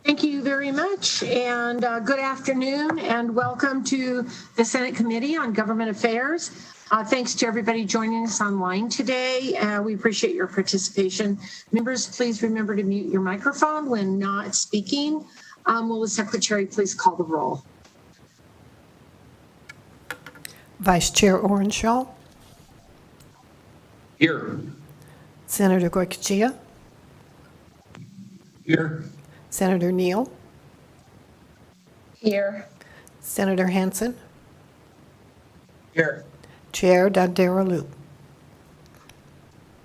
Thank you very much, and good afternoon, and welcome to the Senate Committee on Government Affairs. Thanks to everybody joining us online today. We appreciate your participation. Members, please remember to mute your microphone when not speaking. Will the Secretary please call the roll? Vice Chair Orenshaw. Here. Senator Goicoechea. Here. Senator Neal. Here. Senator Hansen. Here. Chair Dondero Loop.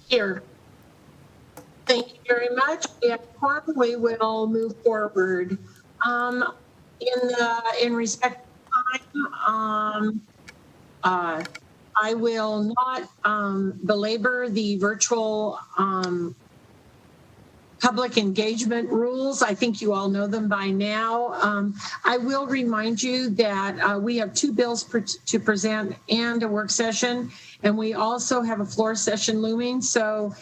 Here. Thank you very much. We will move forward. In respect of time, I will not belabor the virtual public engagement rules. I think you all know them by now. I will remind you that we have two bills to present and a work session, and we also have a floor session looming. So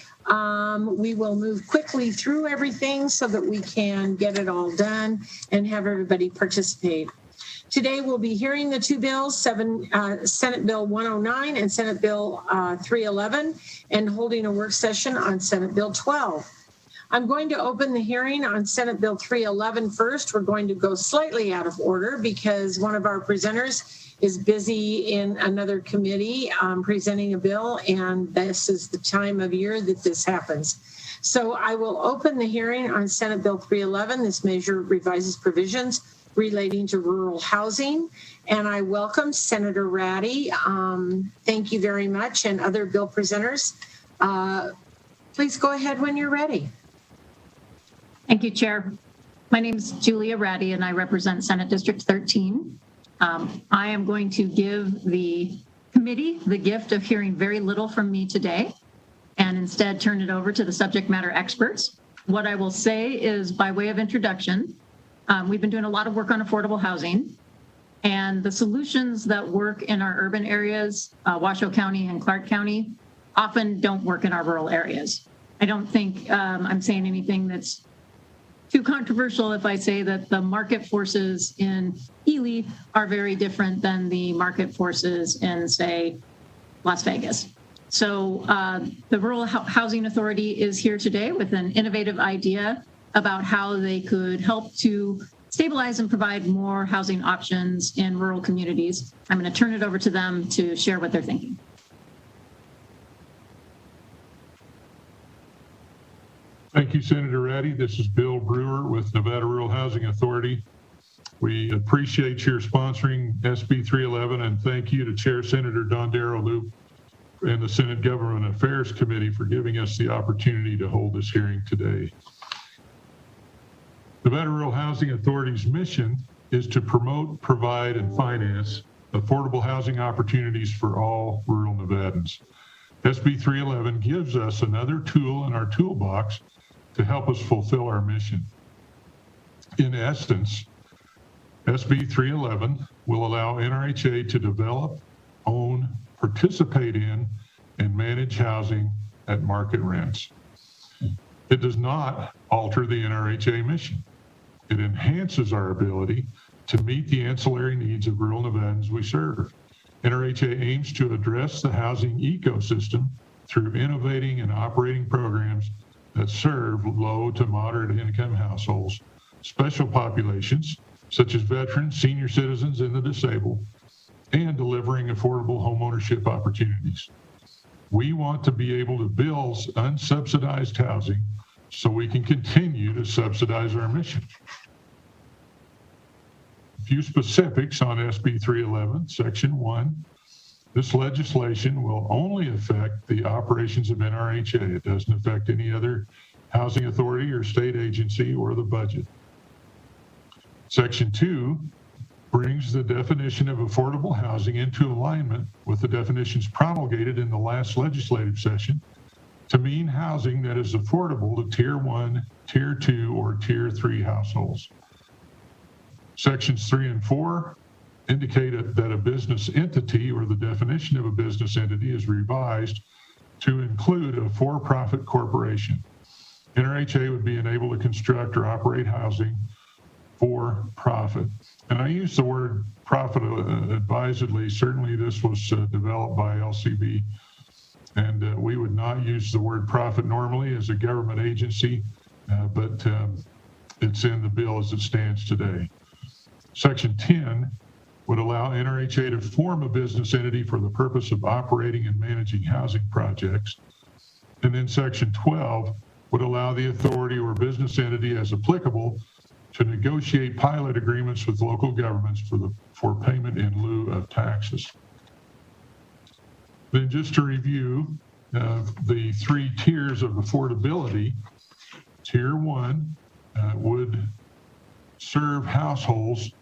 we will move quickly through everything so that we can get it all done and have everybody participate. Today we'll be hearing the two bills, Senate Bill 109 and Senate Bill 311, and holding a work session on Senate Bill 12. I'm going to open the hearing on Senate Bill 311 first. We're going to go slightly out of order because one of our presenters is busy in another committee presenting a bill, and this is the time of year that this happens. So I will open the hearing on Senate Bill 311. This measure revises provisions relating to rural housing, and I welcome Senator Ratty. Thank you very much, and other bill presenters. Please go ahead when you're ready. Thank you, Chair. My name is Julia Ratty, and I represent Senate District 13. I am going to give the committee the gift of hearing very little from me today, and instead turn it over to the subject matter experts. What I will say is, by way of introduction, we've been doing a lot of work on affordable housing, and the solutions that work in our urban areas, Washoe County and Clark County, often don't work in our rural areas. I don't think I'm saying anything that's too controversial if I say that the market forces in Ely are very different than the market forces in, say, Las Vegas. So the Rural Housing Authority is here today with an innovative idea about how they could help to stabilize and provide more housing options in rural communities. I'm going to turn it over to them to share what they're thinking. Thank you, Senator Ratty. This is Bill Brewer with Nevada Rural Housing Authority. We appreciate your sponsoring SB 311, and thank you to Chair Senator Dondero Loop and the Senate Government Affairs Committee for giving us the opportunity to hold this hearing today. Nevada Rural Housing Authority's mission is to promote, provide, and finance affordable housing opportunities for all rural Nevadans. SB 311 gives us another tool in our toolbox to help us fulfill our mission. In essence, SB 311 will allow NRHA to develop, own, participate in, and manage housing at market rents. It does not alter the NRHA mission. It enhances our ability to meet the ancillary needs of rural Nevadans we serve. NRHA aims to address the housing ecosystem through innovating and operating programs that serve low to moderate income households, special populations such as veterans, senior citizens, and the disabled, and delivering affordable homeownership opportunities. We want to be able to build unsubsidized housing so we can continue to subsidize our mission. A few specifics on SB 311, Section 1. This legislation will only affect the operations of NRHA. It doesn't affect any other housing authority or state agency or the budget. Section 2 brings the definition of affordable housing into alignment with the definitions promulgated in the last legislative session to mean housing that is affordable to Tier 1, Tier 2, or Tier 3 households. Sections 3 and 4 indicated that a business entity, or the definition of a business entity, is revised to include a for-profit corporation. NRHA would be enabled to construct or operate housing for profit. And I use the word profit advisedly. Certainly this was developed by LCB, and we would not use the word profit normally as a government agency, but it's in the bill as it stands today. Section 10 would allow NRHA to form a business entity for the purpose of operating and managing housing projects. And then Section 12 would allow the authority or business entity as applicable to negotiate pilot agreements with local governments for payment in lieu of taxes. Then just to review the 3 tiers of affordability, Tier 1 would serve households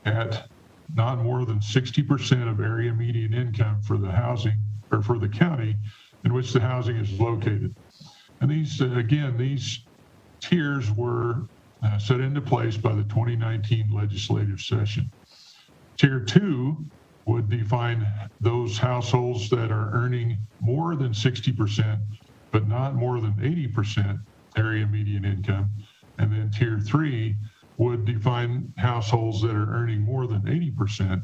at not more than 60% of area median income for the housing or for the county in which the housing is located. And these, again, these tiers were set into place by the 2019 legislative session. Tier 2 would define those households that are earning more than 60%, but not more than 80% area median income. And then Tier 3 would define households that are earning more than 80%,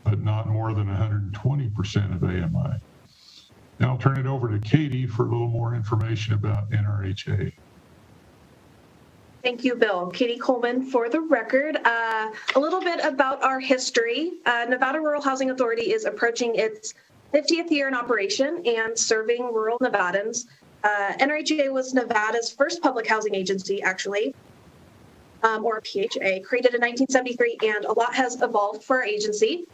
but not more than 120% of AMI. Now I'll turn it over to Katie for a little more information about NRHA. Thank you, Bill. Katie Coleman for the record. A little bit about our history. Nevada Rural Housing Authority is approaching its 50th year in operation and serving rural Nevadans. NRHA was Nevada's first public housing agency, actually, or PHA, created in 1973, and a lot has evolved for our agency.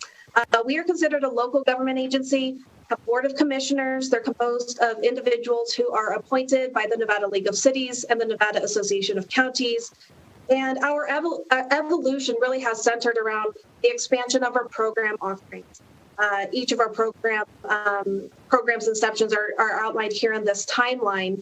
We are considered a local government agency, a board of commissioners. They're composed of individuals who are appointed by the Nevada League of Cities and the Nevada Association of Counties. And our evolution really has centered around the expansion of our program offerings. Each of our programs' inceptions are outlined here in this timeline.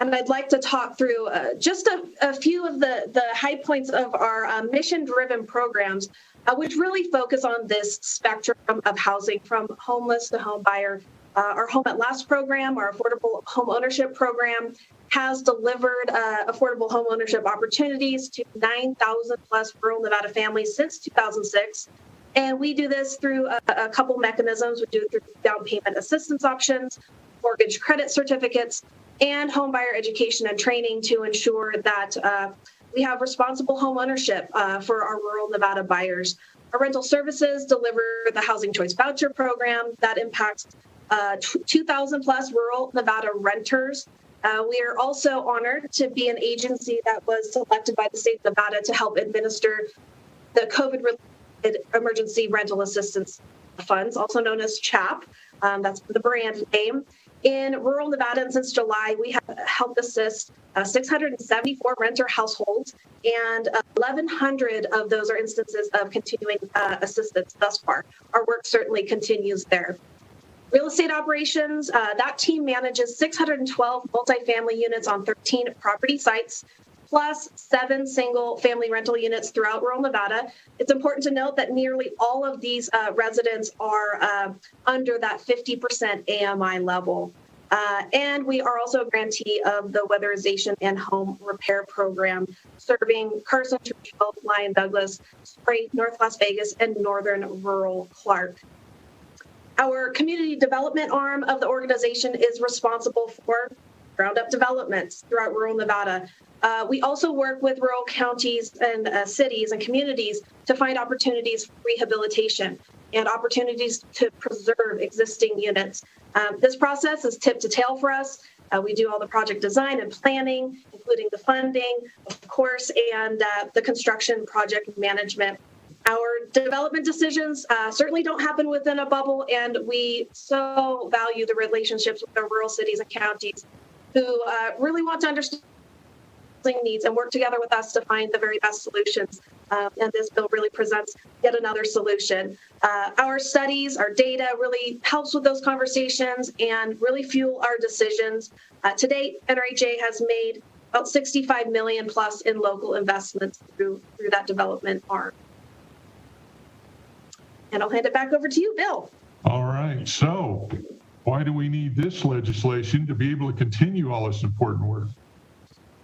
And I'd like to talk through just a few of the high points of our mission-driven programs, which really focus on this spectrum of housing from homeless to home buyer. Our Home at Last program, our affordable home ownership program, has delivered affordable home ownership opportunities to 9,000 plus rural Nevada families since 2006. And we do this through a couple mechanisms. We do it through down payment assistance options, mortgage credit certificates, and home buyer education and training to ensure that we have responsible home ownership for our rural Nevada buyers. Our rental services deliver the Housing Choice Voucher program that impacts 2,000 plus rural Nevada renters. We are also honored to be an agency that was selected by the state of Nevada to help administer the COVID-related Emergency Rental Assistance Funds, also known as CHAP. That's the brand name. In rural Nevada, and since July, we have helped assist 674 renter households, and 1,100 of those are instances of continuing assistance thus far. Our work certainly continues there. Real estate operations, that team manages 612 multifamily units on 13 property sites, plus 7 single-family rental units throughout rural Nevada. It's important to note that nearly all of these residents are under that 50% AMI level. And we are also a grantee of the Weatherization and Home Repair Program, serving Carson, Churchill, Lyon, Douglas, Spray, North Las Vegas, and northern rural Clark. Our community development arm of the organization is responsible for ground-up developments throughout rural Nevada. We also work with rural counties and cities and communities to find opportunities for rehabilitation and opportunities to preserve existing units. This process is tip to tail for us. We do all the project design and planning, including the funding, of course, and the construction project management. Our development decisions certainly don't happen within a bubble, and we so value the relationships with our rural cities and counties who really want to understand needs and work together with us to find the very best solutions. And this bill really presents yet another solution. Our studies, our data really helps with those conversations and really fuel our decisions. To date, NRHA has made about $65 million plus in local investments through that development arm. And I'll hand it back over to you, Bill. All right. So why do we need this legislation to be able to continue all this important work?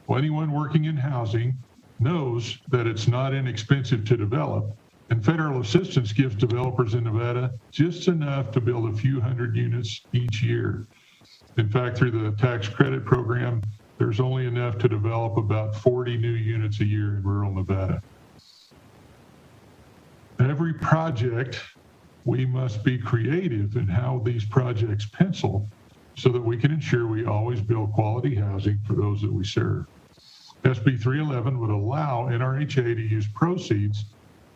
Well, anyone working in housing knows that it's not inexpensive to develop, and federal assistance gives developers in Nevada just enough to build a few hundred units each year. In fact, through the tax credit program, there's only enough to develop about 40 new units a year in rural Nevada. Every project, we must be creative in how these projects pencil so that we can ensure we always build quality housing for those that we serve. SB 311 would allow NRHA to use proceeds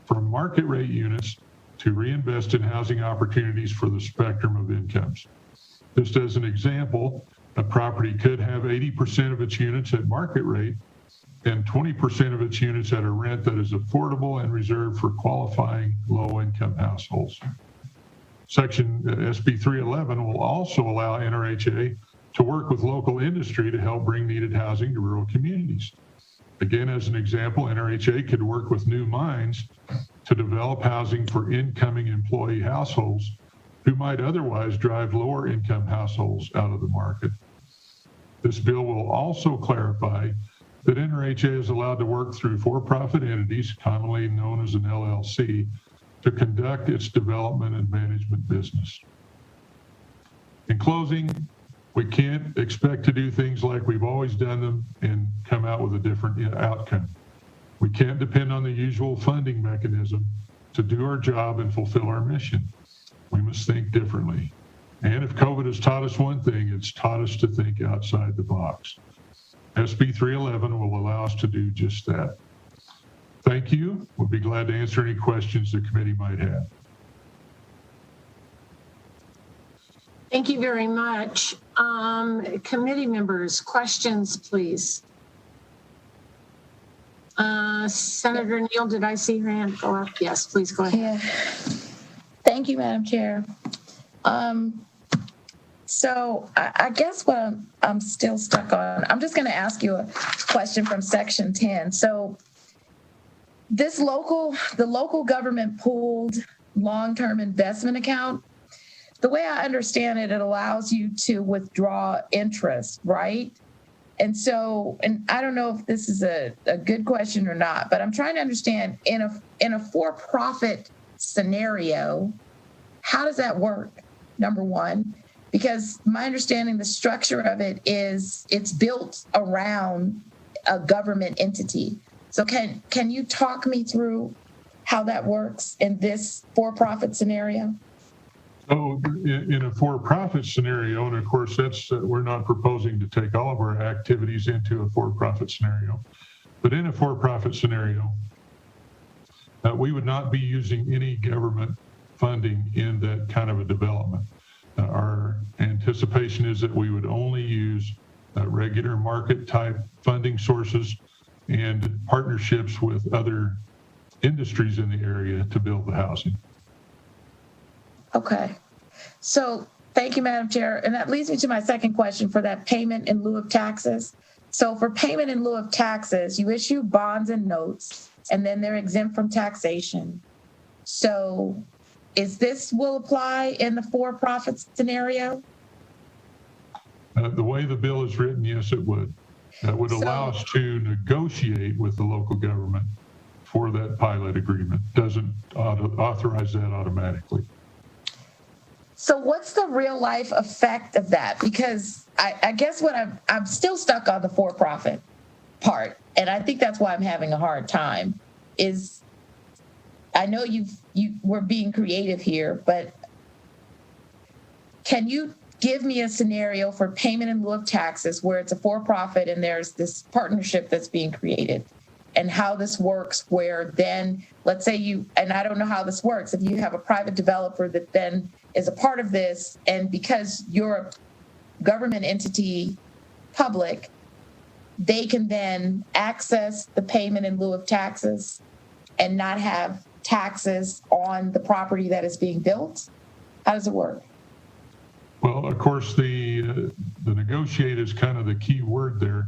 from market rate units to reinvest in housing opportunities for the spectrum of incomes. Just as an example, a property could have 80% of its units at market rate and 20% of its units at a rent that is affordable and reserved for qualifying low-income households. Section SB 311 will also allow NRHA to work with local industry to help bring needed housing to rural communities. Again, as an example, NRHA could work with new mines to develop housing for incoming employee households who might otherwise drive lower income households out of the market. This bill will also clarify that NRHA is allowed to work through for-profit entities, commonly known as an LLC, to conduct its development and management business. In closing, we can't expect to do things like we've always done them and come out with a different outcome. We can't depend on the usual funding mechanism to do our job and fulfill our mission. We must think differently. And if COVID has taught us one thing, it's taught us to think outside the box. SB 311 will allow us to do just that. Thank you. We'll be glad to answer any questions the committee might have. Thank you very much. Committee members, questions, please. Senator Neal, did I see your hand go up? Yes, please go ahead. Yeah. Thank you, Madam Chair. So I guess what I'm still stuck on, I'm just going to ask you a question from Section 10. So the local government pooled long-term investment account, the way I understand it, it allows you to withdraw interest, right? And so, and I don't know if this is a good question or not, but I'm trying to understand in a for-profit scenario, how does that work? Number one, because my understanding, the structure of it is it's built around a government entity. So can you talk me through how that works in this for-profit scenario? So in a for-profit scenario, and of course that's we're not proposing to take all of our activities into a for-profit scenario, but in a for-profit scenario, we would not be using any government funding in that kind of a development. Our anticipation is that we would only use regular market type funding sources and partnerships with other industries in the area to build the housing. Okay. So thank you, Madam Chair. And that leads me to my second question for that payment in lieu of taxes. So for payment in lieu of taxes, you issue bonds and notes, and then they're exempt from taxation. So this will apply in the for-profit scenario? The way the bill is written, yes, it would. That would allow us to negotiate with the local government for that pilot agreement. Doesn't authorize that automatically. So what's the real life effect of that? Because I guess what I'm still stuck on the for-profit part, and I think that's why I'm having a hard time, is I know we're being creative here, but can you give me a scenario for payment in lieu of taxes where it's a for-profit and there's this partnership that's being created, and how this works where then, let's say and I don't know how this works, if you have a private developer that then is a part of this, and because you're a government entity, public, they can then access the payment in lieu of taxes and not have taxes on the property that is being built? How does it work? Well, of course, the negotiate is kind of the key word there.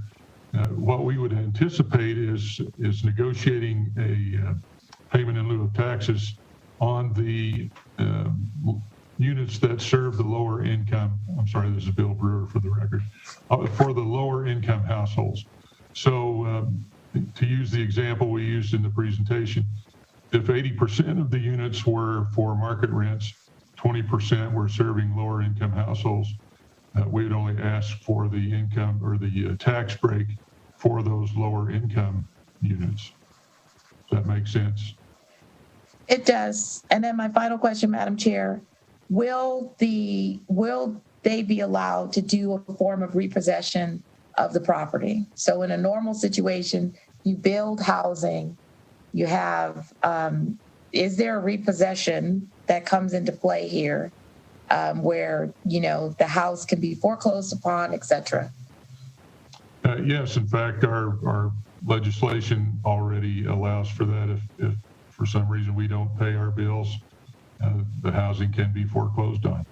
What we would anticipate is negotiating a payment in lieu of taxes on the units that serve the lower income. I'm sorry, this is Bill Brewer for the record, for the lower income households. So to use the example we used in the presentation, if 80% of the units were for market rents, 20% were serving lower income households, we would only ask for the income or the tax break for those lower income units. Does that make sense? It does. And then my final question, Madam Chair, will they be allowed to do a form of repossession of the property? So in a normal situation, you build housing, you have, is there a repossession that comes into play here where, the house can be foreclosed upon, et cetera? Yes, in fact, our legislation already allows for that. If for some reason we don't pay our bills, the housing can be foreclosed on.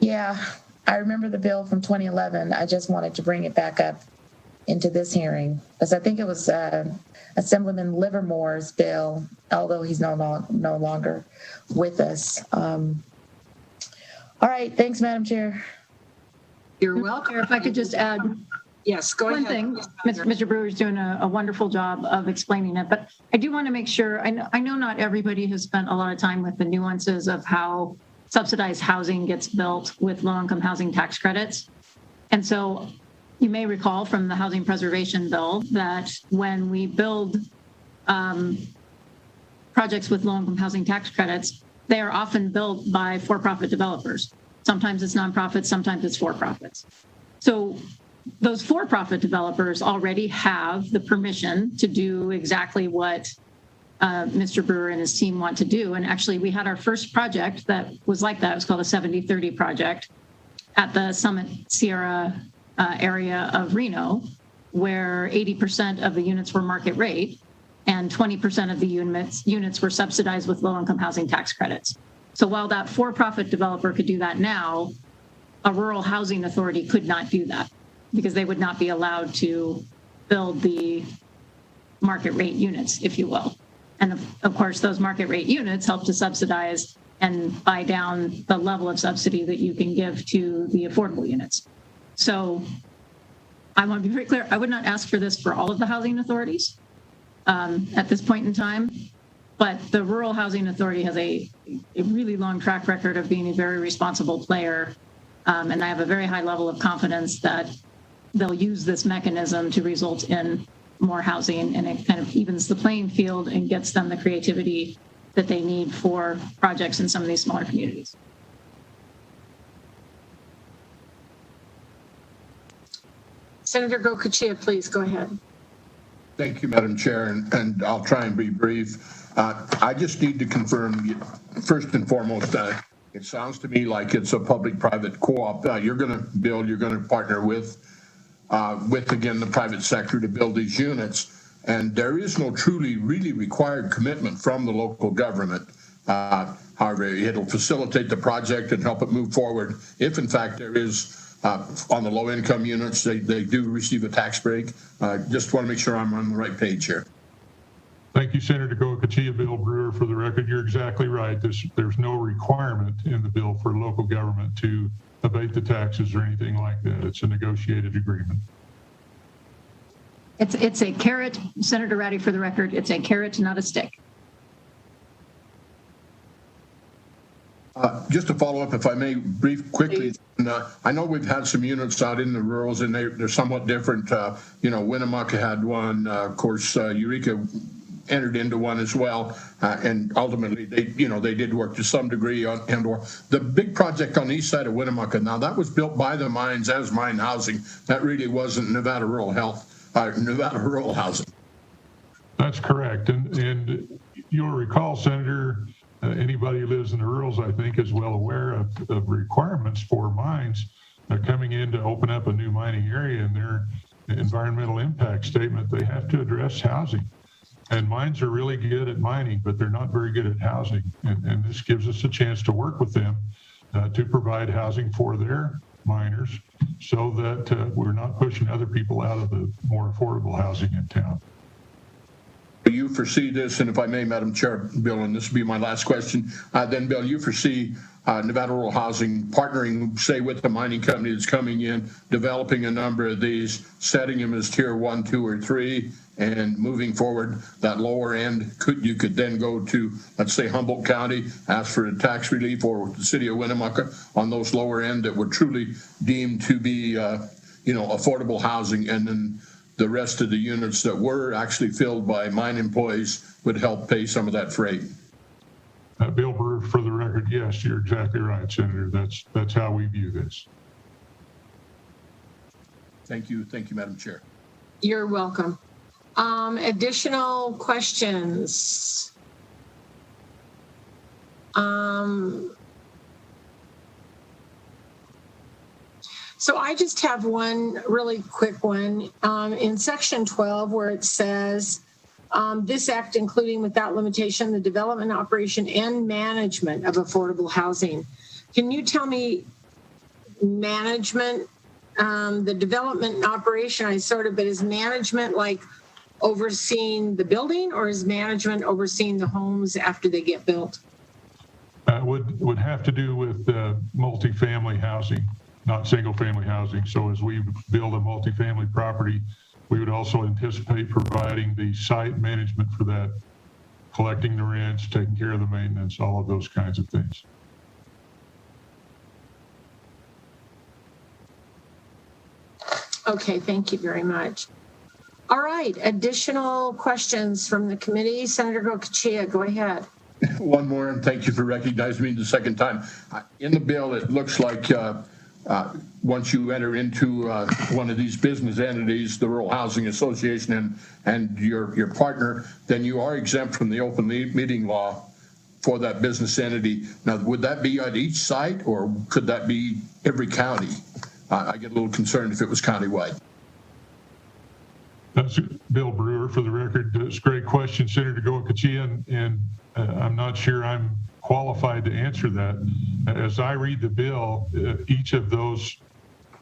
Yeah, I remember the bill from 2011. I just wanted to bring it back up into this hearing because I think it was Assemblyman Livermore's bill, although he's no longer with us. All right, thanks, Madam Chair. You're welcome. If I could just add Yes, go one ahead. thing, Mr. Brewer's doing a wonderful job of explaining it, but I do want to make sure, I know not everybody has spent a lot of time with the nuances of how subsidized housing gets built with low-income housing tax credits. And so you may recall from the Housing Preservation Bill that when we build projects with low-income housing tax credits, they are often built by for-profit developers. Sometimes it's nonprofits, sometimes it's for-profits. So those for-profit developers already have the permission to do exactly what Mr. Brewer and his team want to do. And actually, we had our first project that was like that. It was called a 70-30 project at the Summit Sierra area of Reno, where 80% of the units were market rate and 20% of the units were subsidized with low-income housing tax credits. So while that for-profit developer could do that now, a rural housing authority could not do that, because they would not be allowed to build the market rate units, if you will. And of course, those market rate units help to subsidize and buy down the level of subsidy that you can give to the affordable units. So I want to be very clear, I would not ask for this for all of the housing authorities at this point in time, but the Rural Housing Authority has a really long track record of being a very responsible player. And I have a very high level of confidence that they'll use this mechanism to result in more housing, and it kind of evens the playing field and gets them the creativity that they need for projects in some of these smaller communities. Senator Gocochea, please go ahead. Thank you, Madam Chair, and I'll try and be brief. I just need to confirm, first and foremost, it sounds to me like it's a public-private co-op. You're going to partner with again, the private sector to build these units. And there is no truly really required commitment from the local government. However, it'll facilitate the project and help it move forward. If in fact there is, on the low income units, they do receive a tax break. Just want to make sure I'm on the right page here. Thank you, Senator Gocochea. Bill Brewer, for the record, you're exactly right. There's no requirement in the bill for local government to abate the taxes or anything like that. It's a negotiated agreement. It's a carrot, Senator Ratty, for the record, it's a carrot, not a stick. Just to follow up, if I may, quickly. I know we've had some units out in the rurals, and they're somewhat different. Winnemucca had one. Of course, Eureka entered into one as well, and ultimately they did work to some degree on and/or the big project on the east side of Winnemucca. Now that was built by the mines as mine housing. That really wasn't Nevada Rural Housing. That's correct, and you'll recall, Senator, anybody who lives in the rurals, I think, is well aware of requirements for mines coming in to open up a new mining area. In their environmental impact statement, they have to address housing. And mines are really good at mining, but they're not very good at housing. And this gives us a chance to work with them to provide housing for their miners so that we're not pushing other people out of the more affordable housing in town. Do you foresee this, and if I may, Madam Chair, Bill, and this will be my last question, then, Bill, you foresee Nevada Rural Housing partnering, say, with the mining company that's coming in, developing a number of these, setting them as tier 1, 2, or 3, and moving forward that lower end. You could then go to, let's say, Humboldt County, ask for a tax relief, or the city of Winnemucca on those lower end that were truly deemed to be, affordable housing, and then the rest of the units that were actually filled by mine employees would help pay some of that freight. Bill Brewer, for the record, yes, you're exactly right, Senator. That's how we view this. Thank you, Madam Chair. You're welcome. Additional questions? So I just have one really quick one. In section 12, where it says, this act, including without limitation, the development, operation, and management of affordable housing. Can you tell me management, the development and operation, but is management like overseeing the building, or is management overseeing the homes after they get built? Would have to do with multifamily housing, not single family housing. So as we build a multifamily property, we would also anticipate providing the site management for that, collecting the rents, taking care of the maintenance, all of those kinds of things. Okay, thank you very much. All right, additional questions from the committee. Senator Goicoechea, go ahead. One more, and thank you for recognizing me the second time. In the bill, it looks like once you enter into one of these business entities, the Rural Housing Association, and your partner, then you are exempt from the open meeting law for that business entity. Now, would that be at each site, or could that be every county? I get a little concerned if it was countywide. That's Bill Brewer, for the record. It's a great question, Senator Goicoechea, and I'm not sure I'm qualified to answer that. As I read the bill, each of those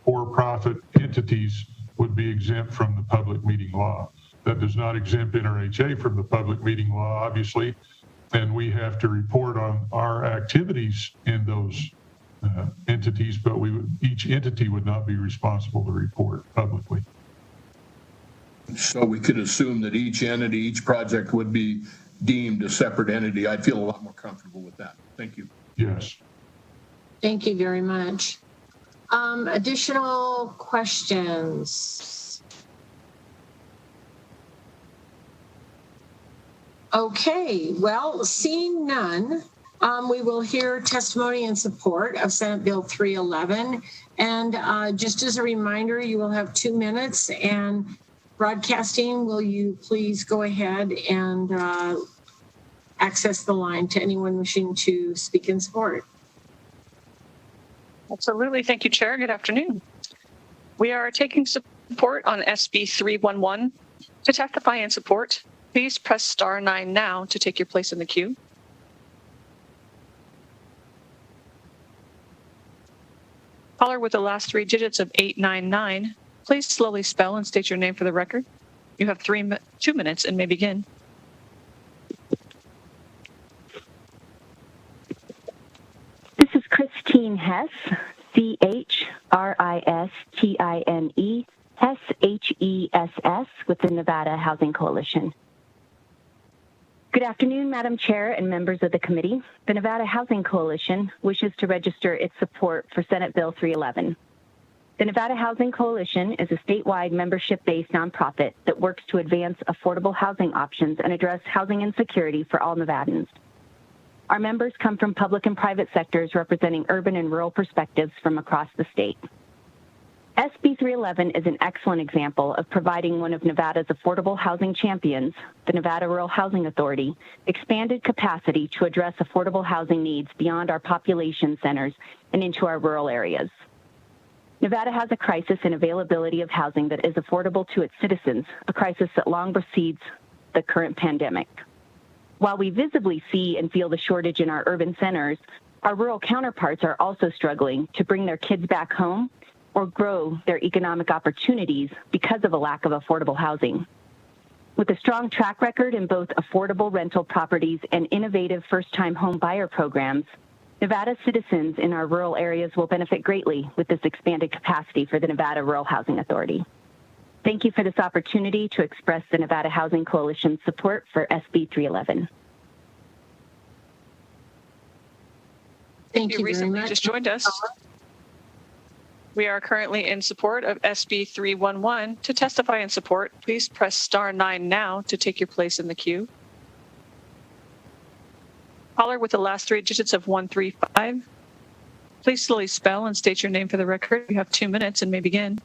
for-profit entities would be exempt from the public meeting law. That does not exempt NRHA from the public meeting law, obviously, and we have to report on our activities in those entities, but each entity would not be responsible to report publicly. So we could assume that each entity, each project would be deemed a separate entity. I'd feel a lot more comfortable with that. Thank you. Yes. Thank you very much. Additional questions? Okay, well, seeing none, we will hear testimony in support of Senate Bill 311. And just as a reminder, you will have 2 minutes, and broadcasting, will you please go ahead and access the line to anyone wishing to speak in support? Absolutely. Thank you, Chair. Good afternoon. We are taking support on SB 311. To testify in support, please press *9 now to take your place in the queue. Caller with the last 3 digits of 899, please slowly spell and state your name for the record. You have 2 minutes and may begin. This is Christine Hess, CHRISTINE, HESS, with the Nevada Housing Coalition. Good afternoon, Madam Chair and members of the committee. The Nevada Housing Coalition wishes to register its support for Senate Bill 311. The Nevada Housing Coalition is a statewide membership-based nonprofit that works to advance affordable housing options and address housing insecurity for all Nevadans. Our members come from public and private sectors representing urban and rural perspectives from across the state. SB 311 is an excellent example of providing one of Nevada's affordable housing champions, the Nevada Rural Housing Authority, expanded capacity to address affordable housing needs beyond our population centers and into our rural areas. Nevada has a crisis in availability of housing that is affordable to its citizens, a crisis that long precedes the current pandemic. While we visibly see and feel the shortage in our urban centers, our rural counterparts are also struggling to bring their kids back home or grow their economic opportunities because of a lack of affordable housing. With a strong track record in both affordable rental properties and innovative first-time home buyer programs, Nevada citizens in our rural areas will benefit greatly with this expanded capacity for the Nevada Rural Housing Authority. Thank you for this opportunity to express the Nevada Housing Coalition's support for SB 311. Thank you very recently much. just joined us. We are currently in support of SB 311. To testify in support, please press *9 now to take your place in the queue. Caller with the last 3 digits of 135. Please slowly spell and state your name for the record. You have 2 minutes and may begin.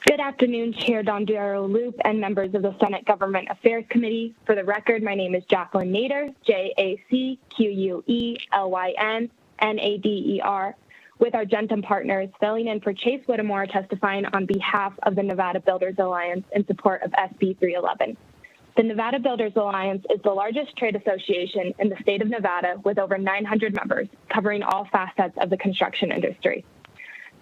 Good afternoon, Chair Dondero Loop and members of the Senate Government Affairs Committee. For the record, my name is Jacqueline Nader, JACQUELYN with Argentum Partners, filling in for Chase Whittemore, testifying on behalf of the Nevada Builders Alliance in support of SB 311. The Nevada Builders Alliance is the largest trade association in the state of Nevada with over 900 members, covering all facets of the construction industry.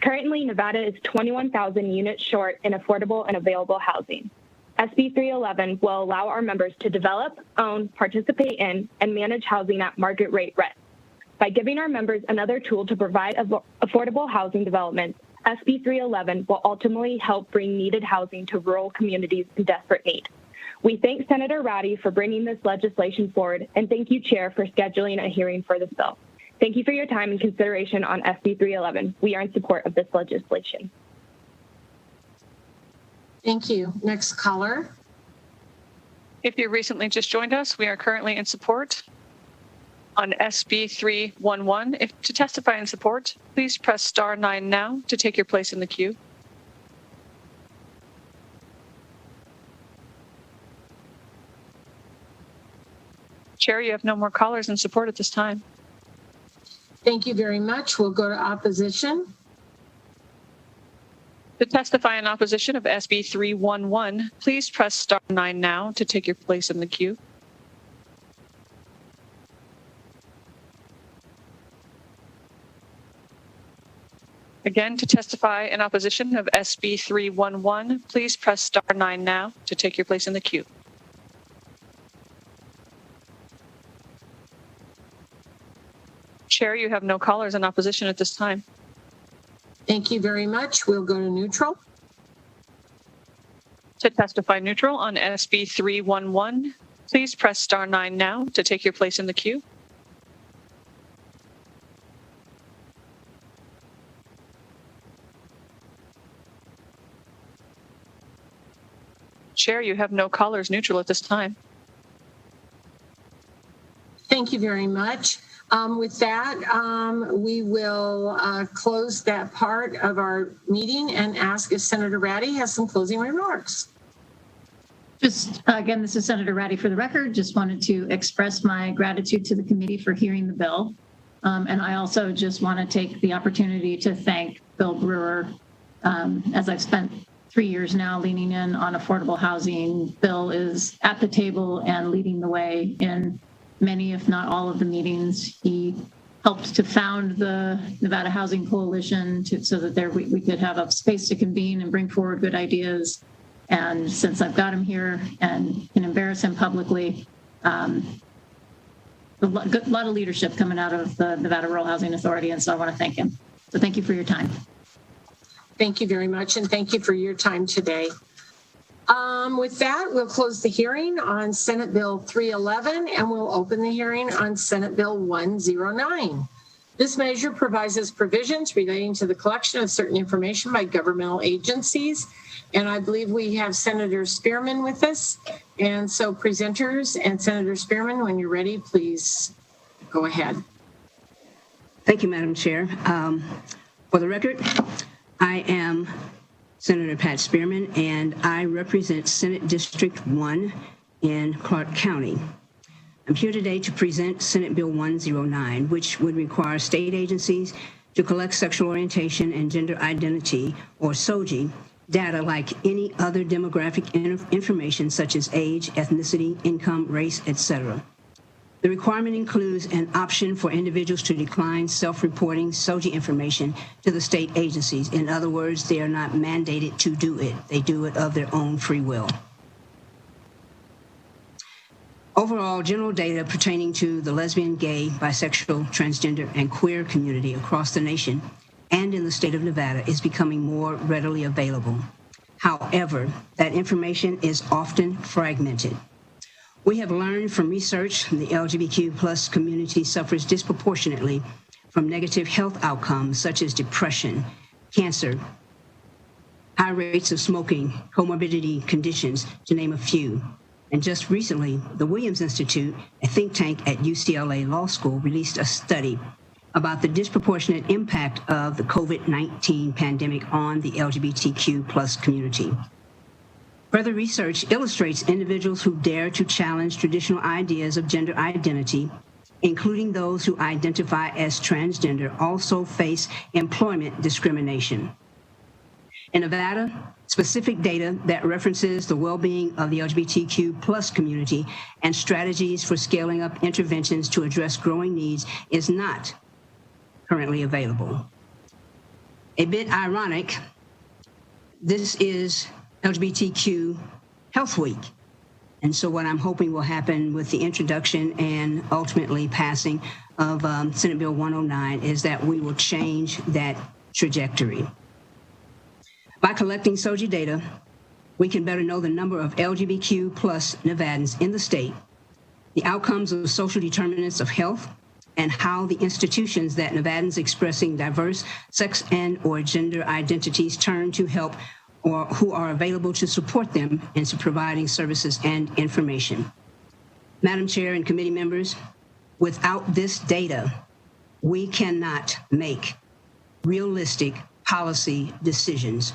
Currently, Nevada is 21,000 units short in affordable and available housing. SB 311 will allow our members to develop, own, participate in, and manage housing at market rate rent. By giving our members another tool to provide affordable housing development, SB 311 will ultimately help bring needed housing to rural communities in desperate need. We thank Senator Ratty for bringing this legislation forward, and thank you, Chair, for scheduling a hearing for this bill. Thank you for your time and consideration on SB 311. We are in support of this legislation. Thank you. Next caller. If you recently just joined us, we are currently in support on SB 311. If to testify in support, please press *9 now to take your place in the queue. Chair, you have no more callers in support at this time. Thank you very much. We'll go to opposition. To testify in opposition of SB 311, please press *9 now to take your place in the queue. Again, to testify in opposition of SB 311, please press *9 now to take your place in the queue. Chair, you have no callers in opposition at this time. Thank you very much. We'll go to neutral. To testify neutral on SB 311, please press *9 now to take your place in the queue. Chair, you have no callers neutral at this time. Thank you very much. With that, we will close that part of our meeting and ask if Senator Ratty has some closing remarks. Just again, this is Senator Ratty for the record. Just wanted to express my gratitude to the committee for hearing the bill. And I also just want to take the opportunity to thank Bill Brewer. As I've spent 3 years now leaning in on affordable housing, Bill is at the table and leading the way in many, if not all, of the meetings. He helped to found the Nevada Housing Coalition so that we could have a space to convene and bring forward good ideas. And since I've got him here and can embarrass him publicly, a lot of leadership coming out of the Nevada Rural Housing Authority, and so I want to thank him. So thank you for your time. Thank you very much, and thank you for your time today. With that, we'll close the hearing on Senate Bill 311, and we'll open the hearing on Senate Bill 109. This measure provides us provisions relating to the collection of certain information by governmental agencies, and I believe we have Senator Spearman with us. And so presenters and Senator Spearman, when you're ready, please go ahead. Thank you, Madam Chair. For the record, I am Senator Pat Spearman, and I represent Senate District 1 in Clark County. I'm here today to present Senate Bill 109, which would require state agencies to collect sexual orientation and gender identity, or SOGI, data like any other demographic information such as age, ethnicity, income, race, etc. The requirement includes an option for individuals to decline self-reporting SOGI information to the state agencies. In other words, they are not mandated to do it. They do it of their own free will. Overall, general data pertaining to the lesbian, gay, bisexual, transgender, and queer community across the nation and in the state of Nevada is becoming more readily available. However, that information is often fragmented. We have learned from research the LGBTQ+ community suffers disproportionately from negative health outcomes such as depression, cancer, high rates of smoking, comorbidity conditions, to name a few. And just recently, the Williams Institute, a think tank at UCLA Law School, released a study about the disproportionate impact of the COVID-19 pandemic on the LGBTQ+ community. Further research illustrates individuals who dare to challenge traditional ideas of gender identity, including those who identify as transgender, also face employment discrimination. In Nevada, specific data that references the well-being of the LGBTQ+ community and strategies for scaling up interventions to address growing needs is not currently available. A bit ironic, this is LGBTQ Health Week. And so what I'm hoping will happen with the introduction and ultimately passing of Senate Bill 109 is that we will change that trajectory. By collecting SOGI data, we can better know the number of LGBTQ+ Nevadans in the state, the outcomes of social determinants of health, and how the institutions that Nevadans expressing diverse sex and or gender identities turn to help or who are available to support them into providing services and information. Madam Chair and committee members, without this data, we cannot make realistic policy decisions.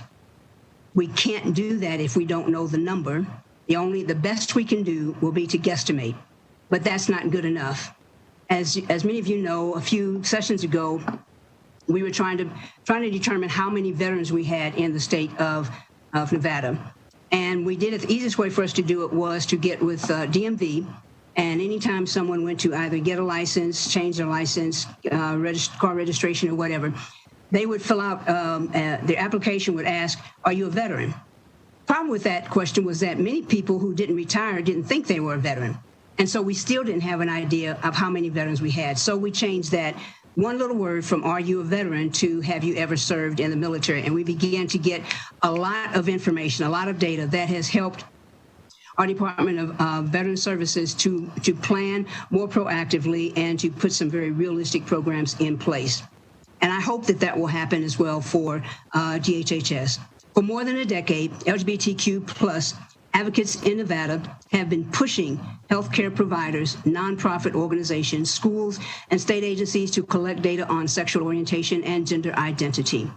We can't do that if we don't know the number. The best we can do will be to guesstimate, but that's not good enough. As many of you know, a few sessions ago, we were trying to determine how many veterans we had in the state of Nevada. And we did it, the easiest way for us to do it was to get with DMV, and anytime someone went to either get a license, change their license, car registration or whatever, they would fill out, their application would ask, are you a veteran? Problem with that question was that many people who didn't retire didn't think they were a veteran. And so we still didn't have an idea of how many veterans we had. So we changed that one little word from are you a veteran to have you ever served in the military? And we began to get a lot of information, a lot of data that has helped our Department of Veteran Services to plan more proactively and to put some very realistic programs in place. And I hope that that will happen as well for DHHS. For more than a decade, LGBTQ+ advocates in Nevada have been pushing healthcare providers, nonprofit organizations, schools, and state agencies to collect data on sexual orientation and gender identity.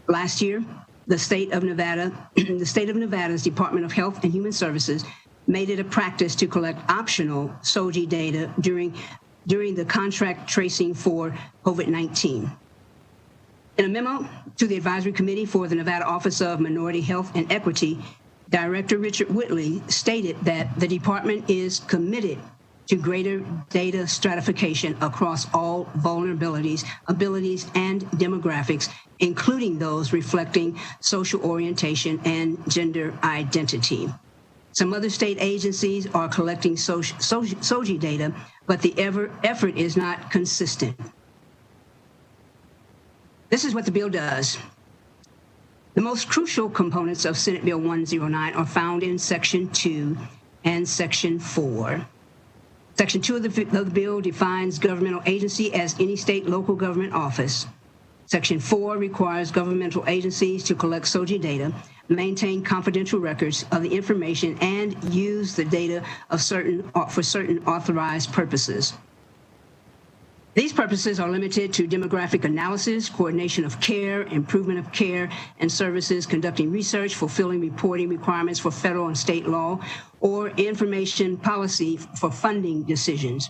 Last year, the state of Nevada's Department of Health and Human Services made it a practice to collect optional SOGI data during the contract tracing for COVID-19. In a memo to the Advisory Committee for the Nevada Office of Minority Health and Equity, Director Richard Whitley stated that the department is committed to greater data stratification across all vulnerabilities, abilities, and demographics, including those reflecting social orientation and gender identity. Some other state agencies are collecting SOGI data, but the effort is not consistent. This is what the bill does. The most crucial components of Senate Bill 109 are found in Section 2 and Section 4. Section 2 of the bill defines governmental agency as any state local government office. Section 4 requires governmental agencies to collect SOGI data, maintain confidential records of the information, and use the data for certain authorized purposes. These purposes are limited to demographic analysis, coordination of care, improvement of care and services, conducting research, fulfilling reporting requirements for federal and state law, or information policy for funding decisions.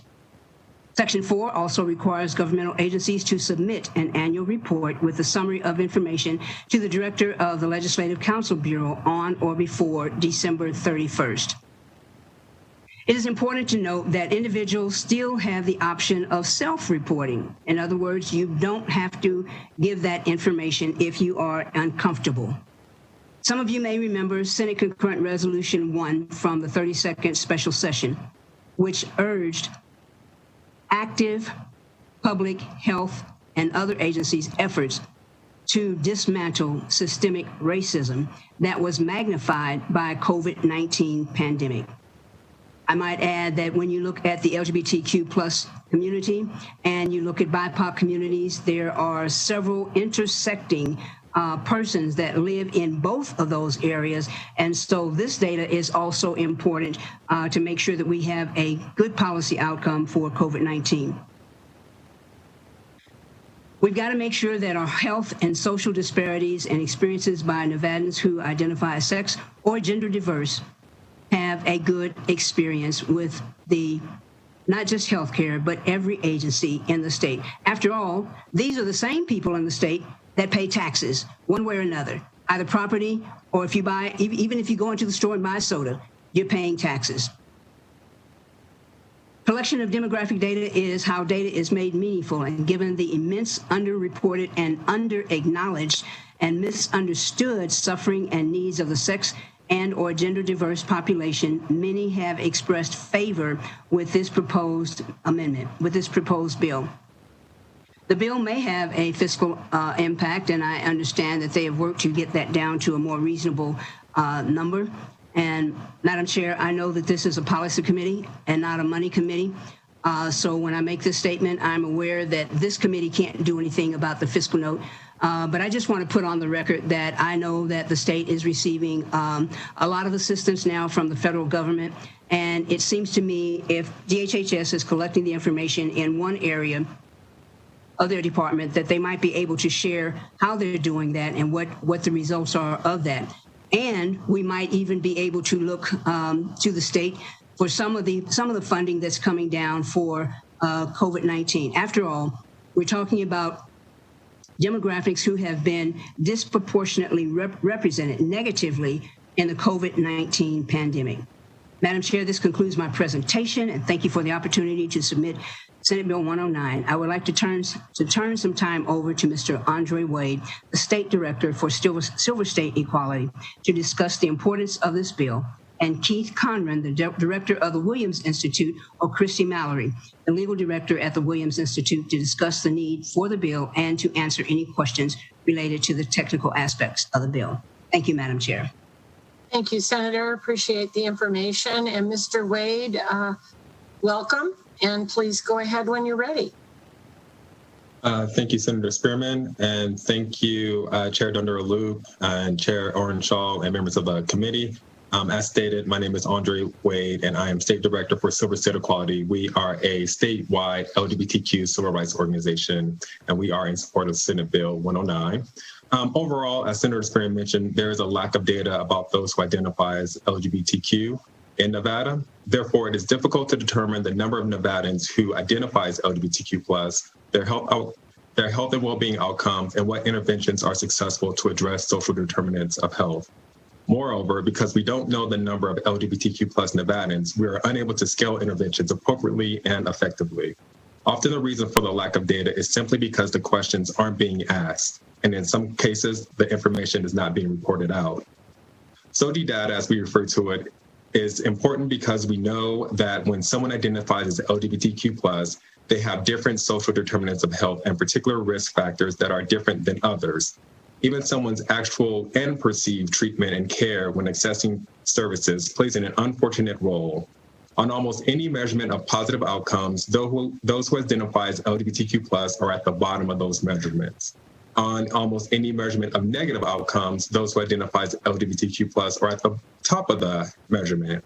Section 4 also requires governmental agencies to submit an annual report with a summary of information to the Director of the Legislative Counsel Bureau on or before December 31st. It is important to note that individuals still have the option of self-reporting. In other words, you don't have to give that information if you are uncomfortable. Some of you may remember Senate Concurrent Resolution 1 from the 32nd Special Session. which urged active public health and other agencies' efforts to dismantle systemic racism that was magnified by COVID-19 pandemic. I might add that when you look at the LGBTQ plus community and you look at BIPOC communities, there are several intersecting persons that live in both of those areas. And so this data is also important to make sure that we have a good policy outcome for COVID-19. We've got to make sure that our health and social disparities and experiences by Nevadans who identify as sex or gender diverse have a good experience with not just healthcare, but every agency in the state. After all, these are the same people in the state that pay taxes one way or another, either property or if you buy, even if you go into the store and buy soda, you're paying taxes. Collection of demographic data is how data is made meaningful, and given the immense underreported and under-acknowledged and misunderstood suffering and needs of the sex and or gender diverse population, many have expressed favor with this proposed amendment, with this proposed bill. The bill may have a fiscal impact, and I understand that they have worked to get that down to a more reasonable number. And Madam Chair, I know that this is a policy committee and not a money committee. So when I make this statement, I'm aware that this committee can't do anything about the fiscal note. But I just want to put on the record that I know that the state is receiving a lot of assistance now from the federal government. And it seems to me if DHHS is collecting the information in one area of their department, that they might be able to share how they're doing that and what the results are of that. And we might even be able to look to the state for some of the funding that's coming down for COVID-19. After all, we're talking about demographics who have been disproportionately represented negatively in the COVID-19 pandemic. Madam Chair, this concludes my presentation, and thank you for the opportunity to submit Senate Bill 109. I would like to turn some time over to Mr. Andre Wade, the State Director for Silver State Equality, to discuss the importance of this bill, and Keith Conran, the Director of the Williams Institute, or Christy Mallory, the Legal Director at the Williams Institute, to discuss the need for the bill and to answer any questions related to the technical aspects of the bill. Thank you, Madam Chair. Thank you, Senator. Appreciate the information. And Mr. Wade, welcome. And please go ahead when you're ready. Thank you, Senator Spearman, and thank you, Chair Dundar-Aloop and Chair Orenshaw and members of the committee. As stated, my name is Andre Wade, and I am State Director for Silver State Equality. We are a statewide LGBTQ civil rights organization, and we are in support of Senate Bill 109. Overall, as Senator Spearman mentioned, there is a lack of data about those who identify as LGBTQ in Nevada. Therefore, it is difficult to determine the number of Nevadans who identify as LGBTQ+, their health and well-being outcomes, and what interventions are successful to address social determinants of health. Moreover, because we don't know the number of LGBTQ+ Nevadans, we are unable to scale interventions appropriately and effectively. Often the reason for the lack of data is simply because the questions aren't being asked, and in some cases, the information is not being reported out. SOGI data, as we refer to it, is important because we know that when someone identifies as LGBTQ+, they have different social determinants of health and particular risk factors that are different than others. Even someone's actual and perceived treatment and care when accessing services plays an unfortunate role. On almost any measurement of positive outcomes, those who identify as LGBTQ+ are at the bottom of those measurements. On almost any measurement of negative outcomes, those who identify as LGBTQ+ are at the top of the measurement.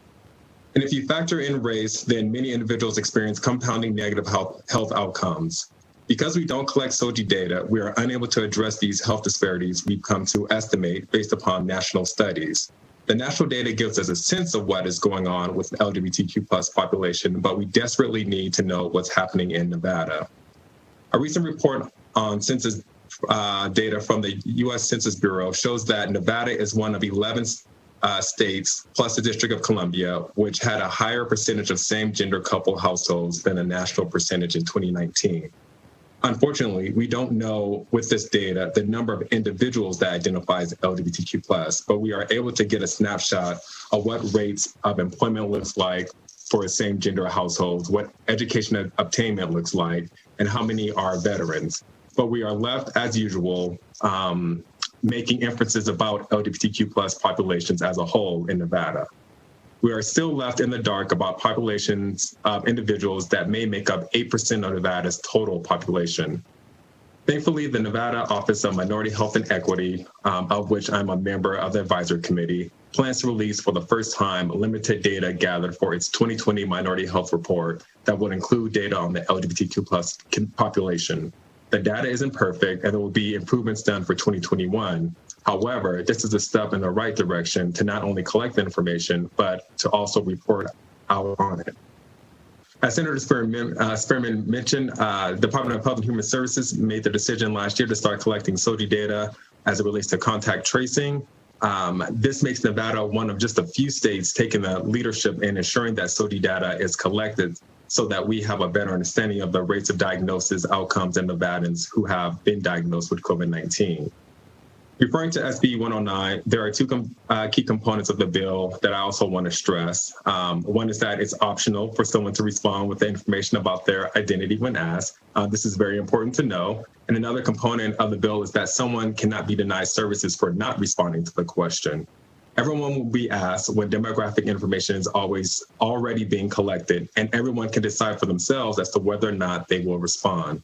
And if you factor in race, then many individuals experience compounding negative health outcomes. Because we don't collect SOGI data, we are unable to address these health disparities we've come to estimate based upon national studies. The national data gives us a sense of what is going on with the LGBTQ+ population, but we desperately need to know what's happening in Nevada. A recent report on census data from the U.S. Census Bureau shows that Nevada is one of 11 states, plus the District of Columbia, which had a higher percentage of same-gender couple households than the national percentage in 2019. Unfortunately, we don't know with this data the number of individuals that identify as LGBTQ+, but we are able to get a snapshot of what rates of employment looks like, for same gender households, what education obtainment looks like, and how many are veterans. But we are left, as usual, making inferences about LGBTQ plus populations as a whole in Nevada. We are still left in the dark about populations of individuals that may make up 8% of Nevada's total population. Thankfully, the Nevada Office of Minority Health and Equity, of which I'm a member of the advisory committee, plans to release for the first time limited data gathered for its 2020 Minority Health Report that will include data on the LGBTQ plus population. The data isn't perfect and there will be improvements done for 2021. However, this is a step in the right direction to not only collect the information, but to also report out on it. As Senator Spearman mentioned, Department of Health and Human Services made the decision last year to start collecting SOGI data as it relates to contact tracing. This makes Nevada one of just a few states taking the leadership in ensuring that SOGI data is collected so that we have a better understanding of the rates of diagnosis outcomes in Nevadans who have been diagnosed with COVID-19. Referring to SB 109, there are two key components of the bill that I also want to stress. One is that it's optional for someone to respond with the information about their identity when asked. This is very important to know. And another component of the bill is that someone cannot be denied services for not responding to the question. Everyone will be asked when demographic information is always already being collected, and everyone can decide for themselves as to whether or not they will respond.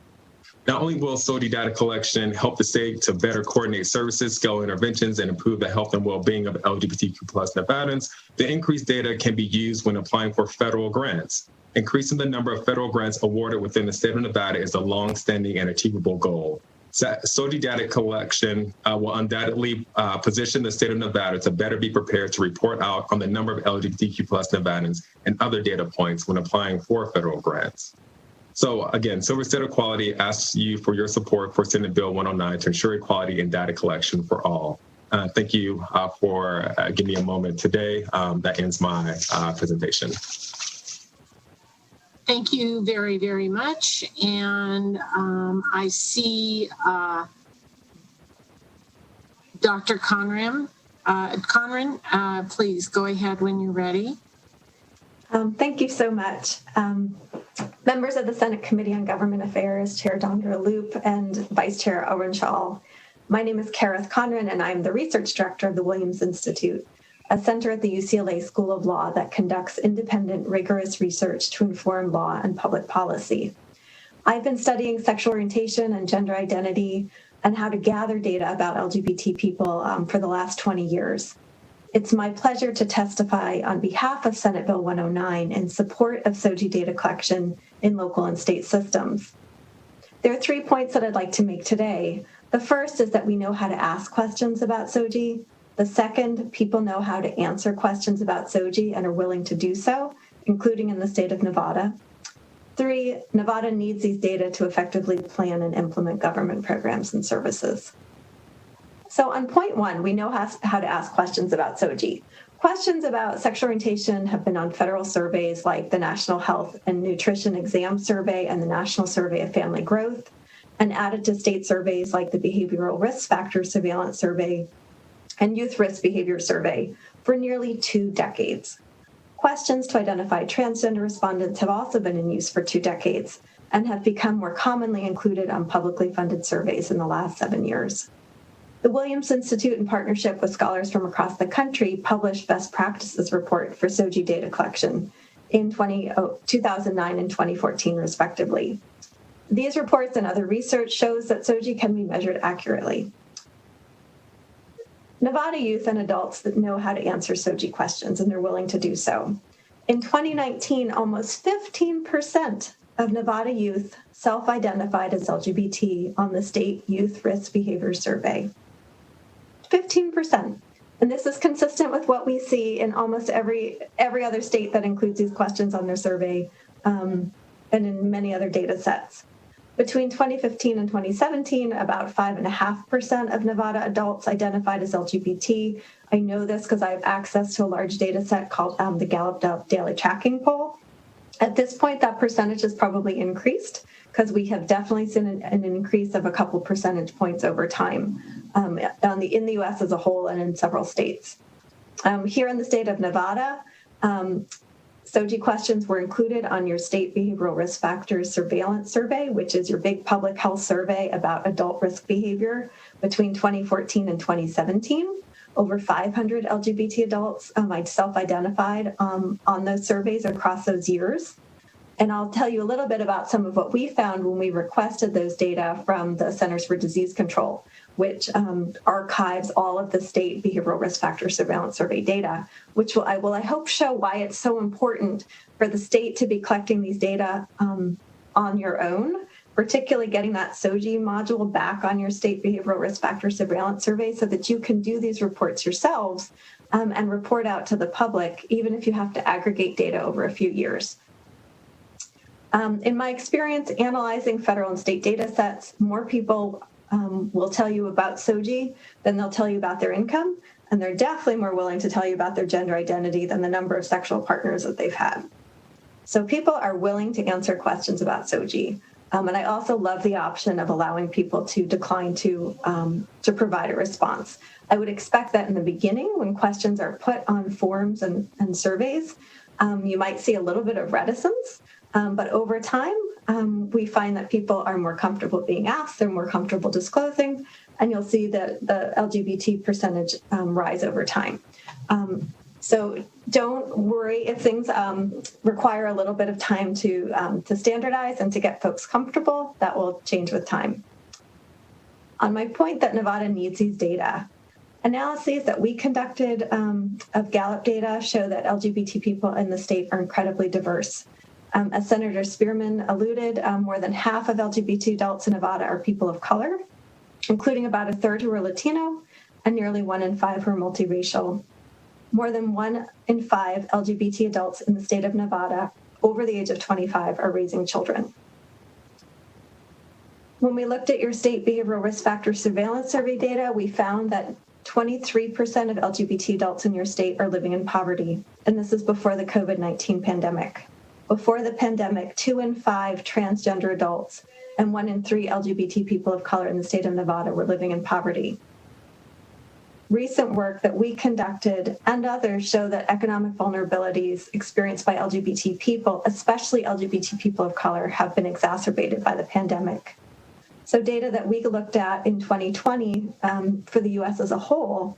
Not only will SOGI data collection help the state to better coordinate services, scale interventions, and improve the health and well-being of LGBTQ plus Nevadans, the increased data can be used when applying for federal grants. Increasing the number of federal grants awarded within the state of Nevada is a long-standing and achievable goal. SOGI data collection will undoubtedly position the state of Nevada to better be prepared to report out on the number of LGBTQ plus Nevadans and other data points when applying for federal grants. So again, Silver State Equality asks you for your support for Senate Bill 109 to ensure equality in data collection for all. Thank you for giving me a moment today. That ends my presentation. Thank you very, very much. And I see Dr. Conran. Conran, please go ahead when you're ready. Thank you so much. Members of the Senate Committee on Government Affairs, Chair Dondra Loop and Vice Chair Owen Shaw. My name is Kareth Conran, and I'm the Research Director of the Williams Institute, a center at the UCLA School of Law that conducts independent, rigorous research to inform law and public policy. I've been studying sexual orientation and gender identity and how to gather data about LGBT people for the last 20 years. It's my pleasure to testify on behalf of Senate Bill 109 in support of SOGI data collection in local and state systems. There are 3 points that I'd like to make today. The first is that we know how to ask questions about SOGI. The second, people know how to answer questions about SOGI and are willing to do so, including in the state of Nevada. 3, Nevada needs these data to effectively plan and implement government programs and services. So on point 1, we know how to ask questions about SOGI. Questions about sexual orientation have been on federal surveys like the National Health and Nutrition Exam Survey and the National Survey of Family Growth, and added to state surveys like the Behavioral Risk Factor Surveillance Survey and Youth Risk Behavior Survey for nearly 2 decades. Questions to identify transgender respondents have also been in use for 2 decades and have become more commonly included on publicly funded surveys in the last 7 years. The Williams Institute, in partnership with scholars from across the country, published Best Practices Report for SOGI data collection in 2009 and 2014, respectively. These reports and other research shows that SOGI can be measured accurately. Nevada youth and adults that know how to answer SOGI questions, and they're willing to do so. In 2019, almost 15% of Nevada youth self-identified as LGBT on the state Youth Risk Behavior Survey. 15%. And this is consistent with what we see in almost every other state that includes these questions on their survey, and in many other data sets. Between 2015 and 2017, about 5.5% of Nevada adults identified as LGBT. I know this because I have access to a large data set called the Gallup Daily Tracking Poll. At this point, that percentage has probably increased because we have definitely seen an increase of a couple percentage points over time in the U.S. as a whole and in several states. Here in the state of Nevada, SOGI questions were included on your state behavioral risk factors surveillance survey, which is your big public health survey about adult risk behavior between 2014 and 2017. Over 500 LGBT adults self-identified on those surveys across those years. And I'll tell you a little bit about some of what we found when we requested those data from the Centers for Disease Control, which archives all of the state behavioral risk factor surveillance survey data, which I hope show why it's so important for the state to be collecting these data on your own, particularly getting that SOGI module back on your state behavioral risk factor surveillance survey so that you can do these reports yourselves and report out to the public, even if you have to aggregate data over a few years. In my experience analyzing federal and state data sets, more people will tell you about SOGI than they'll tell you about their income, and they're definitely more willing to tell you about their gender identity than the number of sexual partners that they've had. So people are willing to answer questions about SOGI. And I also love the option of allowing people to decline to provide a response. I would expect that in the beginning, when questions are put on forms and surveys, you might see a little bit of reticence. But over time, we find that people are more comfortable being asked, they're more comfortable disclosing, and you'll see the LGBT percentage rise over time. So don't worry if things require a little bit of time to standardize and to get folks comfortable. That will change with time. On my point that Nevada needs these data, analyses that we conducted of Gallup data show that LGBT people in the state are incredibly diverse. As Senator Spearman alluded, more than half of LGBT adults in Nevada are people of color, including about a third who are Latino and nearly 1 in 5 who are multiracial. More than 1 in 5 LGBT adults in the state of Nevada over the age of 25 are raising children. When we looked at your state behavioral risk factor surveillance survey data, we found that 23% of LGBT adults in your state are living in poverty, and this is before the COVID-19 pandemic. Before the pandemic, 2 in 5 transgender adults and 1 in 3 LGBT people of color in the state of Nevada were living in poverty. Recent work that we conducted and others show that economic vulnerabilities experienced by LGBT people, especially LGBT people of color, have been exacerbated by the pandemic. So data that we looked at in 2020 for the US as a whole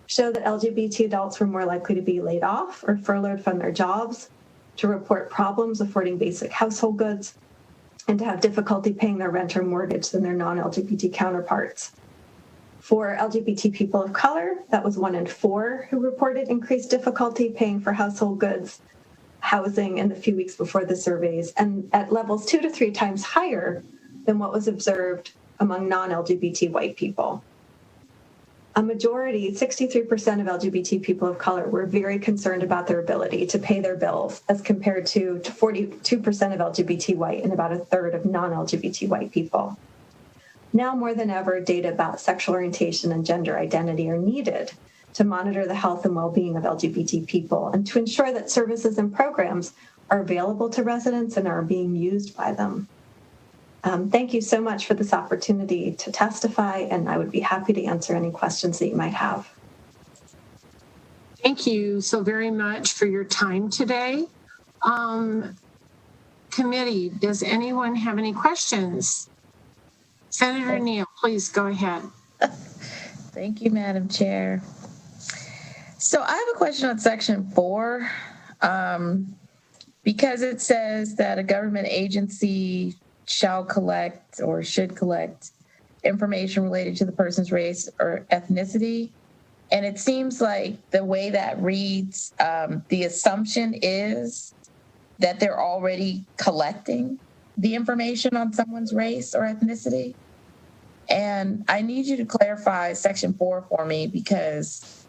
show that LGBT adults were more likely to be laid off or furloughed from their jobs, to report problems affording basic household goods, and to have difficulty paying their rent or mortgage than their non-LGBT counterparts. For LGBT people of color, that was 1 in 4 who reported increased difficulty paying for household goods, housing in the few weeks before the surveys, and at levels 2 to 3 times higher than what was observed among non-LGBT white people. A majority, 63% of LGBT people of color, were very concerned about their ability to pay their bills as compared to 42% of LGBT white and about a third of non-LGBT white people. Now more than ever, data about sexual orientation and gender identity are needed to monitor the health and well-being of LGBT people and to ensure that services and programs are available to residents and are being used by them. Thank you so much for this opportunity to testify, and I would be happy to answer any questions that you might have. Thank you so very much for your time today. Committee, does anyone have any questions? Senator Neal, please go ahead. Thank you, Madam Chair. So I have a question on Section 4, because it says that a government agency shall collect or should collect information related to the person's race or ethnicity. And it seems like the way that reads, the assumption is that they're already collecting the information on someone's race or ethnicity. And I need you to clarify Section 4 for me, because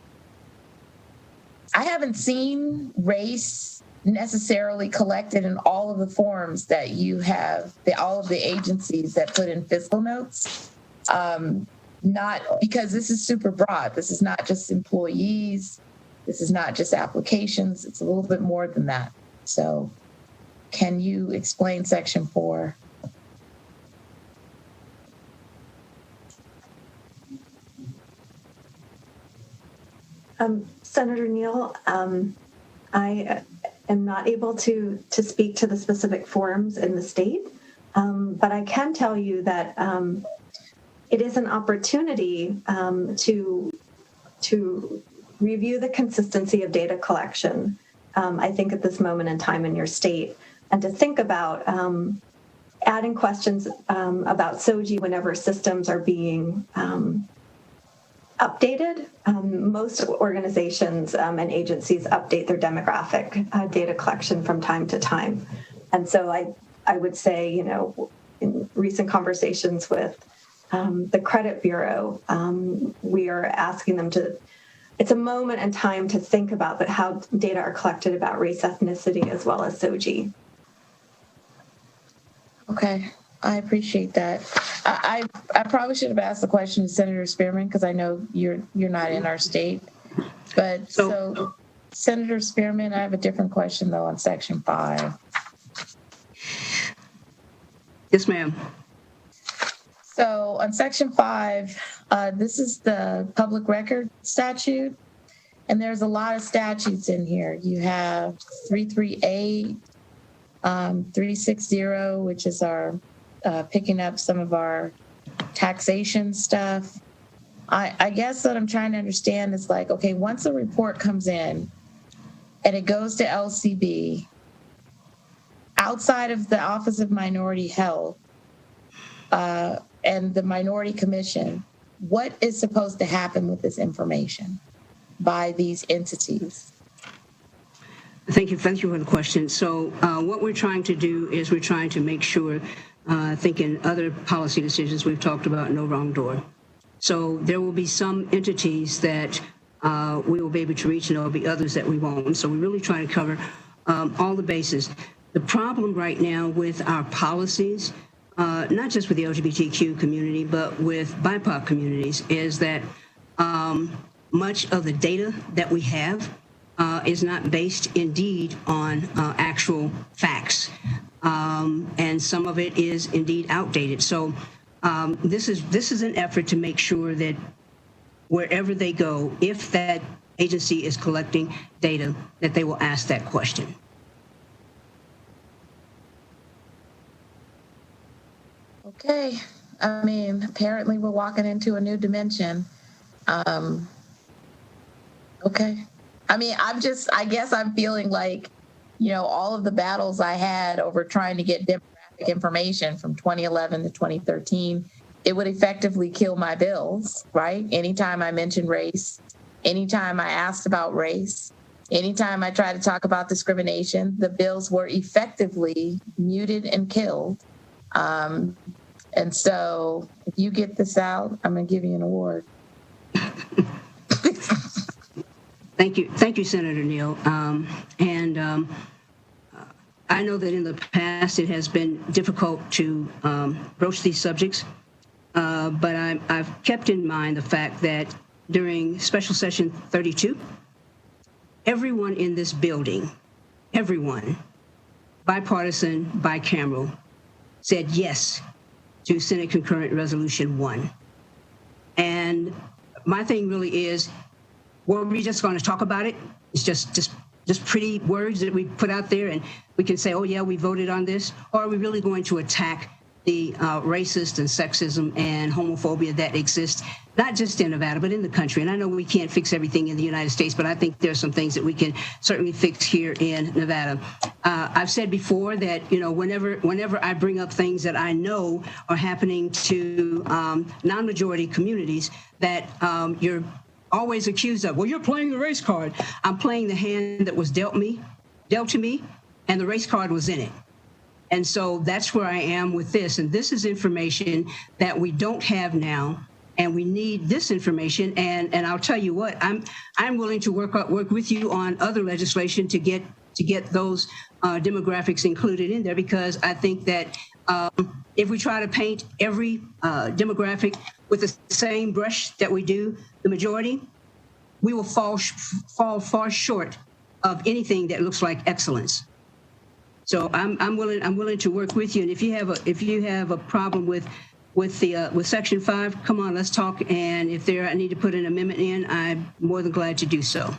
I haven't seen race necessarily collected in all of the forms that you have, all of the agencies that put in fiscal notes. Not because this is super broad. This is not just employees. This is not just applications. It's a little bit more than that. So can you explain Section 4? Senator Neal, I am not able to speak to the specific forums in the state, but I can tell you that it is an opportunity to review the consistency of data collection, I think at this moment in time in your state, and to think about adding questions about SOGI whenever systems are being updated. Most organizations and agencies update their demographic data collection from time to time. And so I would say, you know, in recent conversations with the Credit Bureau, we are asking them to, it's a moment in time to think about how data are collected about race, ethnicity, as well as SOGI. Okay, I appreciate that. I probably should have asked the question to Senator Spearman because I know you're not in our state. But so Senator Spearman, I have a different question though on Section 5. Yes, ma'am. So on Section 5, this is the public record statute, and there's a lot of statutes in here. You have 338, 360, which is our picking up some of our taxation stuff. I guess what I'm trying to understand is like, okay, once a report comes in and it goes to LCB, outside of the Office of Minority Health and the Minority Commission, what is supposed to happen with this information by these entities? Thank you for the question. So what we're trying to do is we're trying to make sure, I think in other policy decisions we've talked about no wrong door. So there will be some entities that we will be able to reach and there will be others that we won't. So we're really trying to cover all the bases. The problem right now with our policies, not just with the LGBTQ community, but with BIPOC communities, is that much of the data that we have is not based indeed on actual facts. And some of it is indeed outdated. So this is an effort to make sure that wherever they go, if that agency is collecting data, that they will ask that question. Okay. I mean, apparently we're walking into a new dimension. Okay. I mean, I guess I'm feeling like, you know, all of the battles I had over trying to get demographic information from 2011 to 2013, it would effectively kill my bills, right? Anytime I mentioned race, anytime I asked about race, anytime I tried to talk about discrimination, the bills were effectively muted and killed. And so if you get this out, I'm going to give you an award. Thank you, Senator Neal. I know that in the past it has been difficult to broach these subjects, but I've kept in mind the fact that during Special Session 32, everyone in this building, everyone, bipartisan, bicameral, said yes to Senate Concurrent Resolution 1. And my thing really is, were we just going to talk about it? It's just pretty words that we put out there and we can say, oh yeah, we voted on this? Or are we really going to attack the racist and sexism and homophobia that exists, not just in Nevada, but in the country? And I know we can't fix everything in the United States, but I think there's some things that we can certainly fix here in Nevada. I've said before that, you know, whenever I bring up things that I know are happening to non-majority communities that you're always accused of, well, you're playing the race card. I'm playing the hand that was dealt to me, and the race card was in it. And so that's where I am with this. And this is information that we don't have now, and we need this information. And I'll tell you what, I'm willing to work with you on other legislation to get those demographics included in there, because I think that if we try to paint every demographic with the same brush that we do the majority, we will fall far short of anything that looks like excellence. So I'm willing to work with you. And if you have a problem with Section 5, come on, let's talk. And if I need to put an amendment in, I'm more than glad to do so.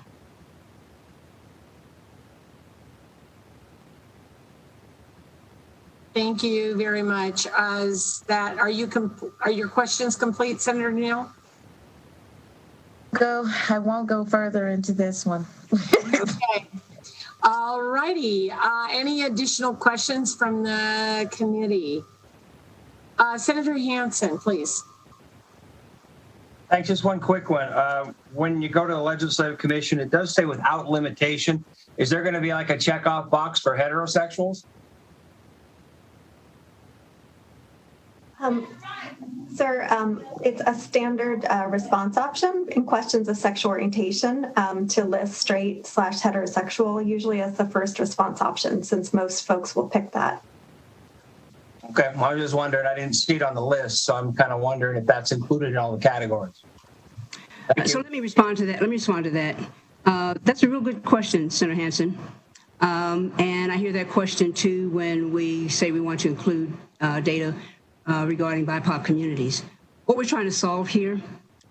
Thank you very much. Are your questions complete, Senator Neal? I won't go further into this one. Okay. All righty. Any additional questions from the committee? Senator Hansen, please. Thanks. Just one quick one. When you go to the Legislative Commission, it does say without limitation. Is there going to be like a checkoff box for heterosexuals? Sir, it's a standard response option in questions of sexual orientation to list straight/heterosexual, usually as the first response option, since most folks will pick that. Okay, well, I was just wondering. I didn't see it on the list, so I'm kind of wondering if that's included in all the categories. So let me respond to that. That's a real good question, Senator Hansen. And I hear that question too when we say we want to include data regarding BIPOC communities. What we're trying to solve here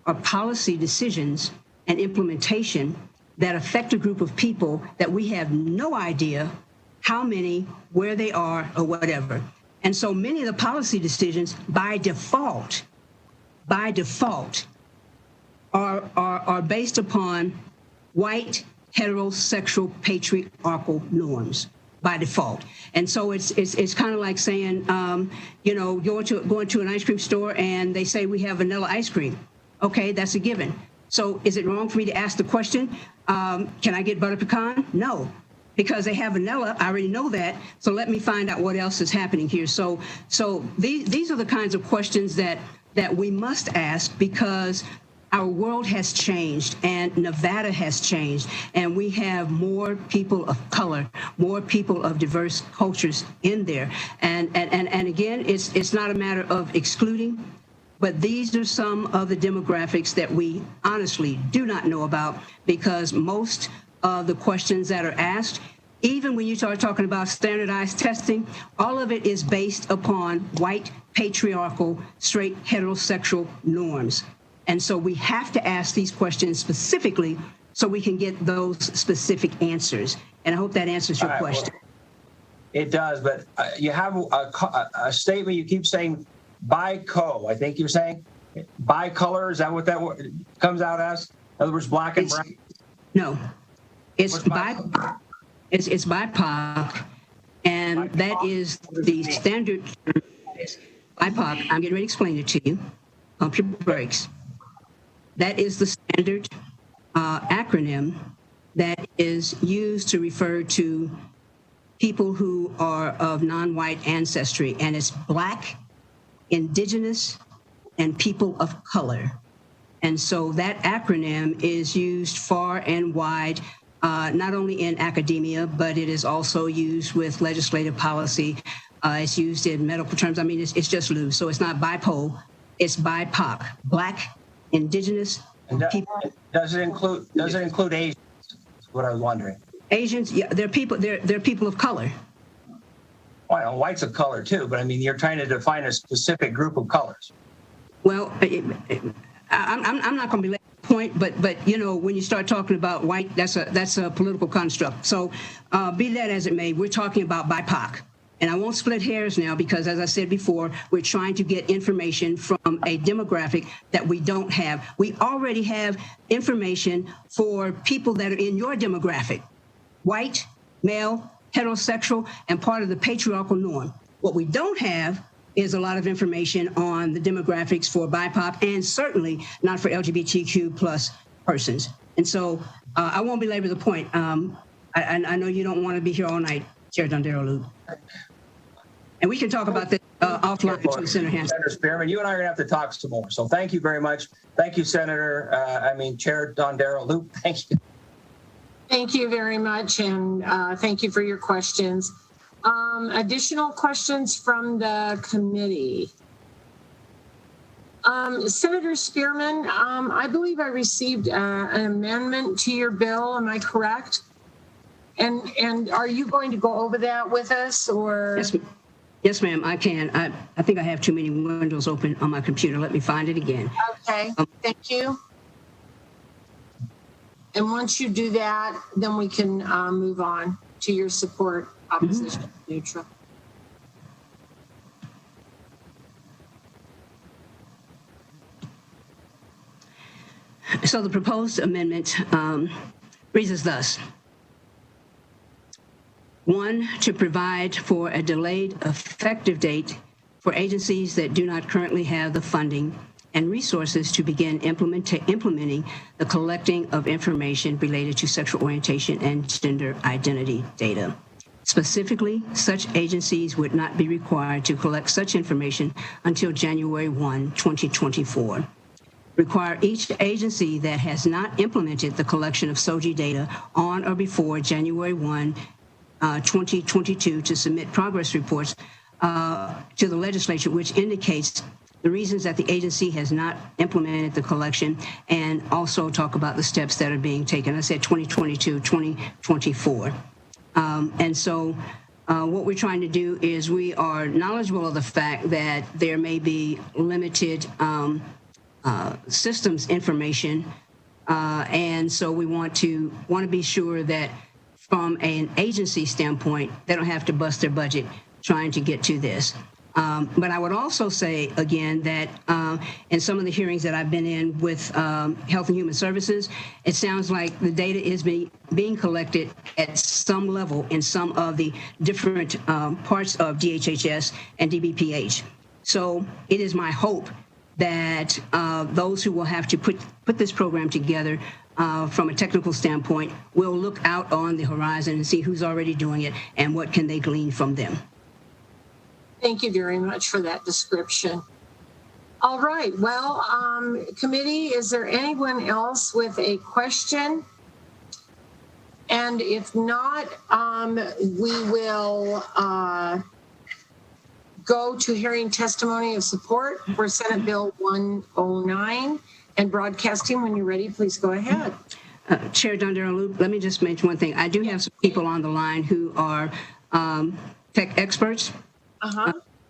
are policy decisions and implementation that affect a group of people that we have no idea how many, where they are, or whatever. And so many of the policy decisions by default are based upon white, heterosexual, patriarchal norms by default. And so it's kind of like saying, going to an ice cream store and they say we have vanilla ice cream. Okay, that's a given. So is it wrong for me to ask the question, can I get butter pecan? No, because they have vanilla. I already know that. So let me find out what else is happening here. So these are the kinds of questions that we must ask, because our world has changed and Nevada has changed, and we have more people of color, more people of diverse cultures in there. And again, it's not a matter of excluding, but these are some of the demographics that we honestly do not know about, because most of the questions that are asked, even when you start talking about standardized testing, all of it is based upon white, patriarchal, straight, heterosexual norms. And so we have to ask these questions specifically so we can get those specific answers. And I hope that answers your question. Well, it does, but you have a statement, you keep saying bi-co. I think you're saying bi-color. Is that what that comes out as? In other words, black and brown? No, it's BIPOC. It's BIPOC, and that is the standard. BIPOC, I'm getting ready to explain it to you. Pump your brakes. That is the standard acronym that is used to refer to people who are of non-white ancestry, and it's Black, Indigenous, and people of color. And so that acronym is used far and wide, not only in academia, but it is also used with legislative policy. It's used in medical terms. I mean, it's just loose. So it's not BIPO, it's BIPOC, Black, Indigenous people. Does it include Asians? That's what I was wondering. Asians, yeah, they're people of color. Well, white's of color too, but I mean, you're trying to define a specific group of colors. Well, I'm not going to belabor the point, but when you start talking about white, that's a political construct. So be that as it may, we're talking about BIPOC. And I won't split hairs now, because, as I said before, we're trying to get information from a demographic that we don't have. We already have information for people that are in your demographic: white, male, heterosexual, and part of the patriarchal norm. What we don't have is a lot of information on the demographics for BIPOC, and certainly not for LGBTQ plus persons. And so I won't belabor the point. I know you don't want to be here all night, Chair Dondero-Loop. And we can talk about this offline too, Senator Hansen. Senator Spearman, you and I are going to have to talk some more. So thank you very much. Thank you, Chair Dondero-Loop. Thank you. Thank you very much, and thank you for your questions. Additional questions from the committee. Senator Spearman, I believe I received an amendment to your bill. Am I correct? And are you going to go over that with us, or? Yes, ma'am, I can. I think I have too many windows open on my computer. Let me find it again. Okay, thank you. And once you do that, then we can move on to your support, opposition, neutral. So the proposed amendment reads as thus. 1, to provide for a delayed effective date for agencies that do not currently have the funding and resources to begin implementing the collecting of information related to sexual orientation and gender identity data. Specifically, such agencies would not be required to collect such information until January 1, 2024. Require each agency that has not implemented the collection of SOGI data on or before January 1, 2022 to submit progress reports to the legislature, which indicates the reasons that the agency has not implemented the collection, and also talk about the steps that are being taken. I said 2022, 2024. And so what we're trying to do is we are knowledgeable of the fact that there may be limited systems information. And so we want to be sure that from an agency standpoint, they don't have to bust their budget trying to get to this. But I would also say, again, that in some of the hearings that I've been in with Health and Human Services, it sounds like the data is being collected at some level in some of the different parts of DHHS and DBPH. So it is my hope that those who will have to put this program together from a technical standpoint will look out on the horizon and see who's already doing it and what can they glean from them. Thank you very much for that description. All right. Well, committee, is there anyone else with a question? And if not, we will go to hearing testimony of support for Senate Bill 109 and broadcasting. When you're ready, please go ahead. Chair Dondero-Loop, let me just mention one thing. I do have some people on the line who are tech experts.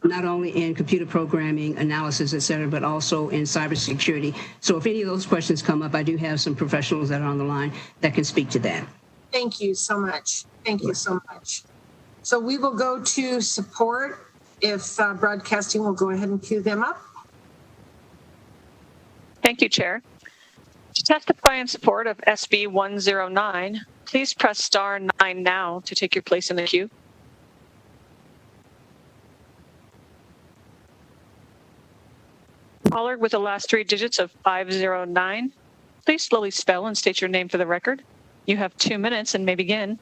Not only in computer programming, analysis, et cetera, but also in cybersecurity. So if any of those questions come up, I do have some professionals that are on the line that can speak to that. Thank you so much. Thank you so much. So we will go to support. If broadcasting will go ahead and cue them up. Thank you, Chair. To testify in support of SB 109, please press star 9 now to take your place in the queue. Caller with the last 3 digits of 509, please slowly spell and state your name for the record. You have 2 minutes and may begin.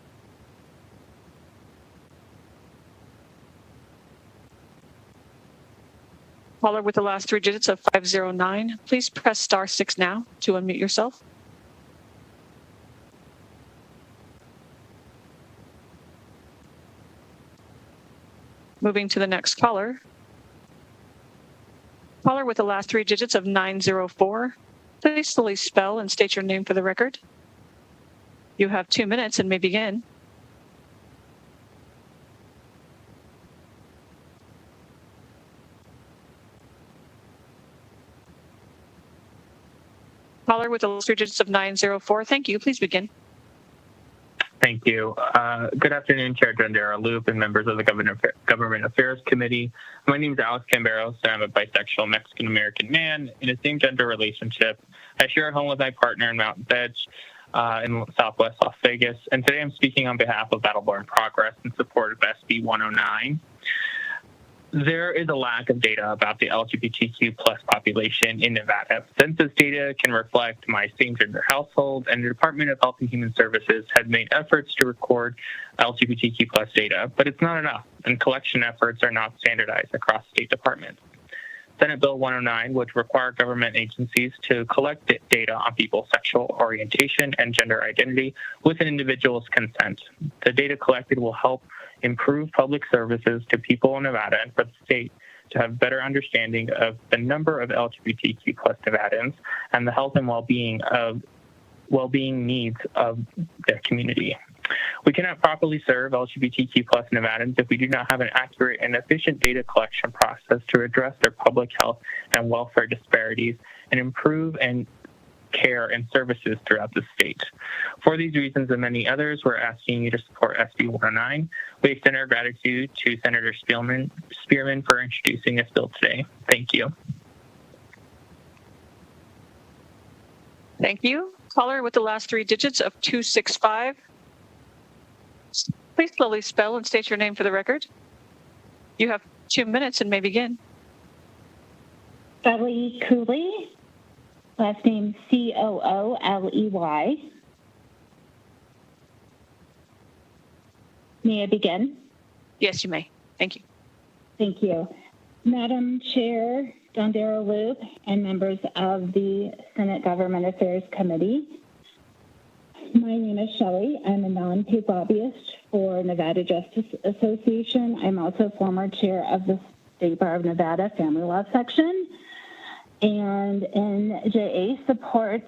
Caller with the last 3 digits of 509, please press star 6 now to unmute yourself. Moving to the next caller. Caller with the last 3 digits of 904, please slowly spell and state your name for the record. You have 2 minutes and may begin. Caller with the last 3 digits of 904, thank you. Please begin. Thank you. Good afternoon, Chair Dondero-Loop and members of the Government Affairs Committee. My name is Alex Camberos, and I'm a bisexual Mexican-American man in a same-gender relationship. I share a home with my partner in Mountain Edge in Southwest Las Vegas, and today I'm speaking on behalf of Battleborn Progress in support of SB 109. There is a lack of data about the LGBTQ plus population in Nevada. Census data can reflect my same-gender household, and the Department of Health and Human Services has made efforts to record LGBTQ plus data, but it's not enough, and collection efforts are not standardized across state departments. Senate Bill 109 would require government agencies to collect data on people's sexual orientation and gender identity with an individual's consent. The data collected will help improve public services to people in Nevada and for the state to have better understanding of the number of LGBTQ plus Nevadans and the health and well-being needs of their community. We cannot properly serve LGBTQ plus Nevadans if we do not have an accurate and efficient data collection process to address their public health and welfare disparities and improve care and services throughout the state. For these reasons and many others, we're asking you to support SB 109. We extend our gratitude to Senator Spearman for introducing this bill today. Thank you. Thank you. Caller with the last three digits of 265. Please slowly spell and state your name for the record. You have 2 minutes and may begin. Shelly Cooley, last name Cooley. May I begin? Yes, you may. Thank you. Thank you. Madam Chair Dondera Loop and members of the Senate Government Affairs Committee, my name is Shelley. I'm a non-paid lobbyist for Nevada Justice Association. I'm also former chair of the State Bar of Nevada Family Law Section. And NJA supports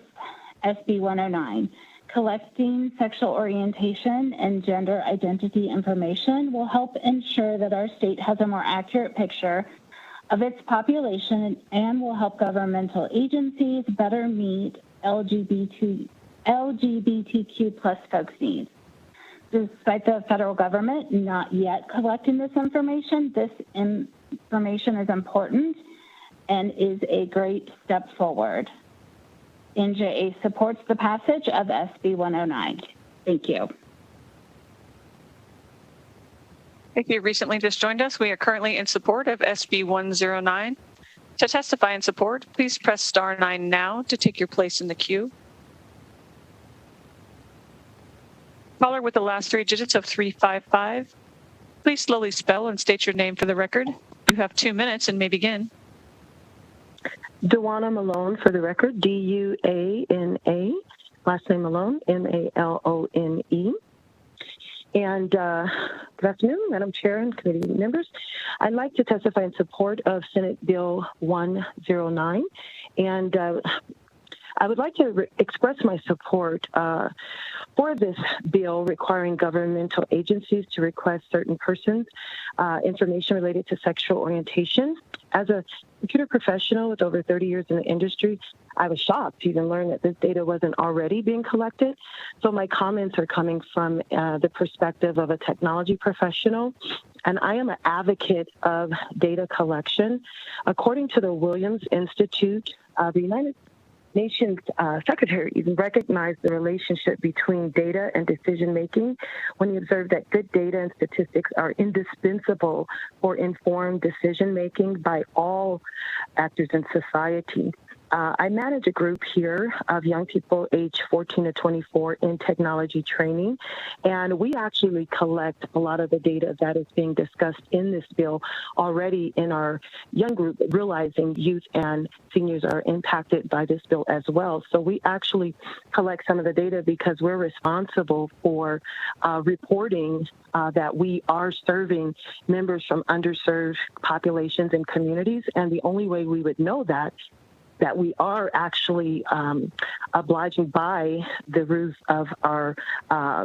SB 109. Collecting sexual orientation and gender identity information will help ensure that our state has a more accurate picture of its population and will help governmental agencies better meet LGBTQ plus folks' needs. Despite the federal government not yet collecting this information is important and is a great step forward. NJA supports the passage of SB 109. Thank you. If you recently just joined us, we are currently in support of SB 109. To testify in support, please press star 9 now to take your place in the queue. Caller with the last three digits of 355. Please slowly spell and state your name for the record. You have 2 minutes and may begin. Duana Malone for the record, D-U-A-N-A, last name Malone, M-A-L-O-N-E. And good afternoon, Madam Chair and committee members. I'd like to testify in support of Senate Bill 109. And I would like to express my support for this bill requiring governmental agencies to request certain persons information related to sexual orientation. As a computer professional with over 30 years in the industry, I was shocked to even learn that this data wasn't already being collected. So my comments are coming from the perspective of a technology professional, and I am an advocate of data collection. According to the Williams Institute, the United Nations Secretary even recognized the relationship between data and decision-making when he observed that good data and statistics are indispensable for informed decision-making by all actors in society. I manage a group here of young people aged 14 to 24 in technology training, and we actually collect a lot of the data that is being discussed in this bill already in our young group, realizing youth and seniors are impacted by this bill as well. So we actually collect some of the data because we're responsible for reporting that we are serving members from underserved populations and communities, and the only way we would know that we are actually obliging by the rules of our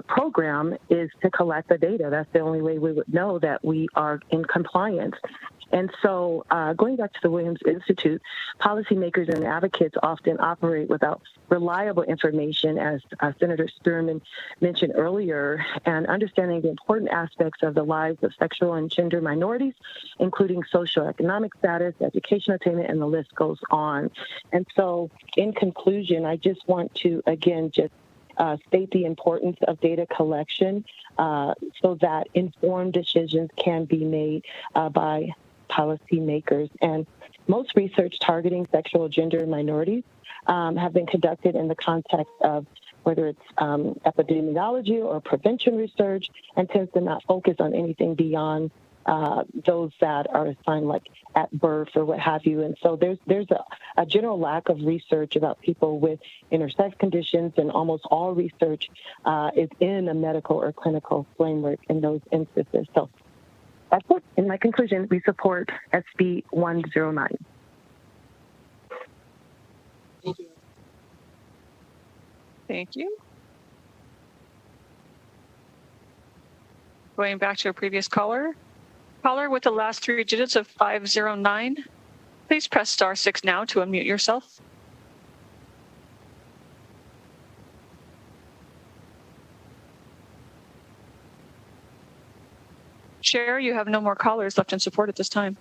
program is to collect the data. That's the only way we would know that we are in compliance. And so going back to the Williams Institute, policymakers and advocates often operate without reliable information, as Senator Spearman mentioned earlier, and understanding the important aspects of the lives of sexual and gender minorities, including socioeconomic status, education attainment, and the list goes on. And so in conclusion, I just want to, again, just state the importance of data collection so that informed decisions can be made by policymakers. And most research targeting sexual gender minorities have been conducted in the context of whether it's epidemiology or prevention research, and tends to not focus on anything beyond those that are assigned like at birth or what have you. And so there's a general lack of research about people with intersex conditions, and almost all research is in a medical or clinical framework in those instances. So that's it. In my conclusion, we support SB 109. Thank you. Thank you. Going back to a previous caller. Caller with the last three digits of 509. Please press star 6 now to unmute yourself. Chair, you have no more callers left in support at this time.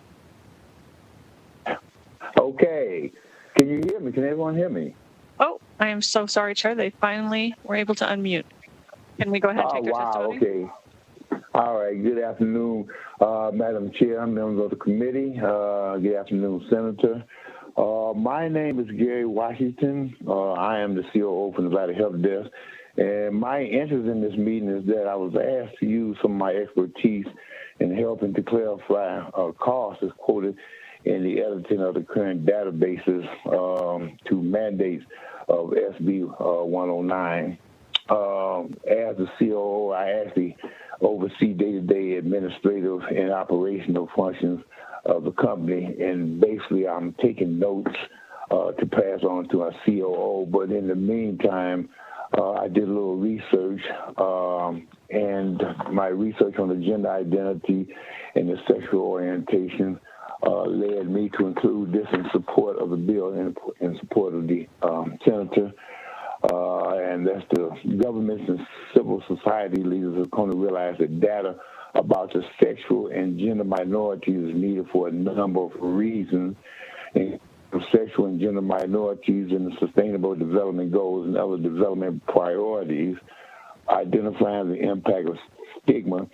Okay. Can you hear me? Can everyone hear me? Oh, I am so sorry, Chair. They finally were able to unmute. Can we go ahead and take their testimony? Okay. All right. Good afternoon, Madam Chair, members of the committee. Good afternoon, Senator. My name is Gary Washington. I am the COO for Nevada Health Desk. And my interest in this meeting is that I was asked to use some of my expertise in helping to clarify costs as quoted in the editing of the current databases to mandates of SB 109. As the COO, I actually oversee day-to-day administrative and operational functions of the company, and basically I'm taking notes to pass on to our COO. But in the meantime, I did a little research, and my research on the gender identity and the sexual orientation led me to include this in support of the bill, in support of the senator. And that's the governments and civil society leaders are going to realize that data about the sexual and gender minorities is needed for a number of reasons. And sexual and gender minorities in the Sustainable Development Goals and other development priorities, identifying the impact of stigma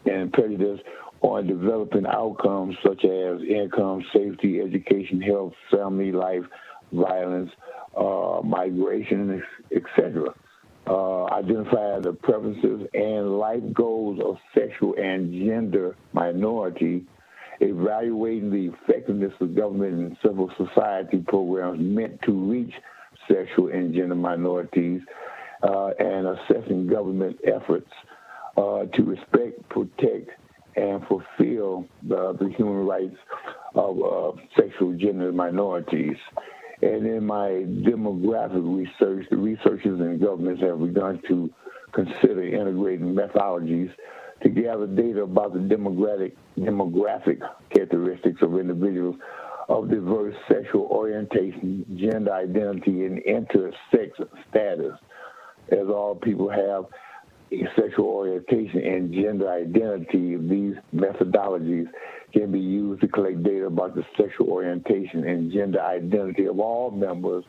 and prejudice on developing outcomes such as income, safety, education, health, family life, violence, migration, etc. Identify the preferences and life goals of sexual and gender minority, evaluating the effectiveness of government and civil society programs meant to reach sexual and gender minorities, and assessing government efforts to respect, protect, and fulfill the human rights of sexual gender minorities. And in my demographic research, the researchers and governments have begun to consider integrating methodologies to gather data about the demographic characteristics of individuals of diverse sexual orientation, gender identity, and intersex status. As all people have a sexual orientation and gender identity, these methodologies can be used to collect data about the sexual orientation and gender identity of all members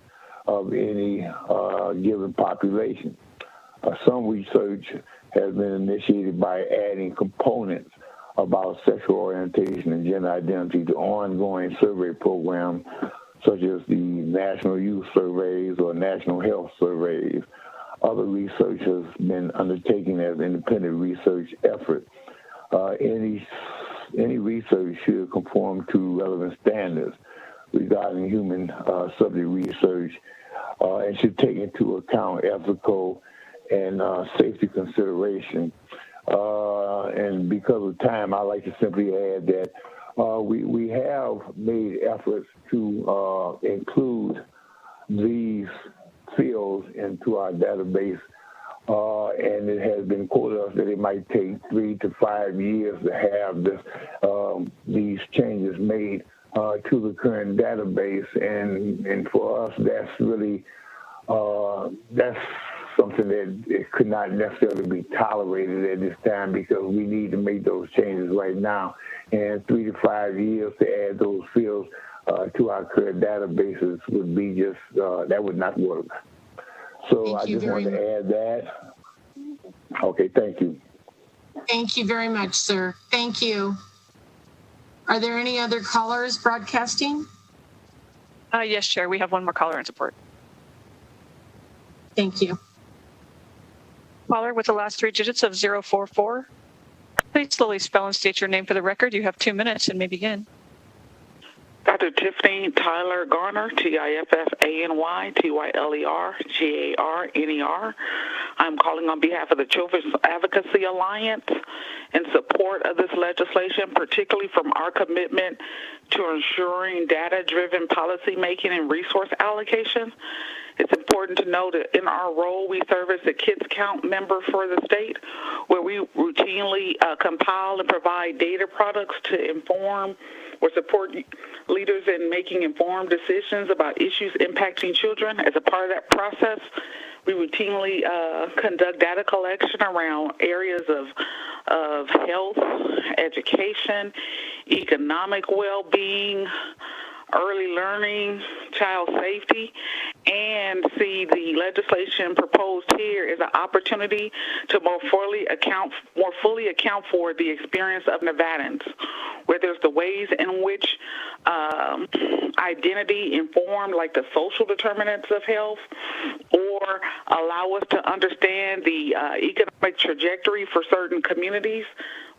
of any given population. Some research has been initiated by adding components about sexual orientation and gender identity to ongoing survey programs such as the National Youth Surveys or National Health Surveys. Other research has been undertaken as independent research effort. Any research should conform to relevant standards regarding human subject research and should take into account ethical and safety consideration. And because of time, I like to simply add that we have made efforts to include these fields into our database, and it has been quoted us that it might take 3 to 5 years to have these changes made to the current database, and for us, that's really that's something that it could not necessarily be tolerated at this time, because we need to make those changes right now. And 3 to 5 years to add those fields to our current databases would be just, that would not work. So I just wanted to add that. Okay, thank you. Thank you very much, sir. Thank you. Are there any other callers broadcasting? Yes, Chair. We have one more caller in support. Thank you. Caller with the last 3 digits of 044. Please slowly spell and state your name for the record. You have 2 minutes and may begin. Dr. Tiffany Tyler Garner, Tiffany Tyler Garner. I'm calling on behalf of the Children's Advocacy Alliance in support of this legislation, particularly from our commitment to ensuring data-driven policymaking and resource allocation. It's important to note that in our role, we serve as the Kids Count member for the state, where we routinely compile and provide data products to inform or support leaders in making informed decisions about issues impacting children. As a part of that process, we routinely conduct data collection around areas of health, education, economic well-being, early learning, child safety, and see the legislation proposed here as an opportunity to more fully account for the experience of Nevadans, where there's the ways in which identity inform, like the social determinants of health, or allow us to understand the economic trajectory for certain communities.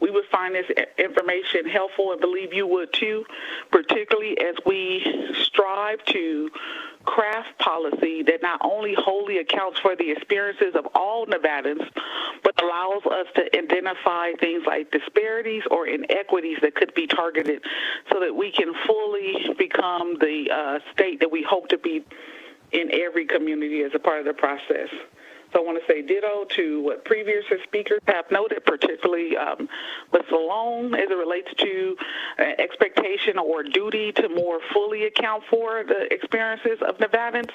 We would find this information helpful and believe you would too, particularly as we strive to craft policy that not only wholly accounts for the experiences of all Nevadans, but allows us to identify things like disparities or inequities that could be targeted so that we can fully become the state that we hope to be in every community as a part of the process. So I want to say ditto to what previous speakers have noted, particularly Ms. Malone, as it relates to expectation or duty to more fully account for the experiences of Nevadans,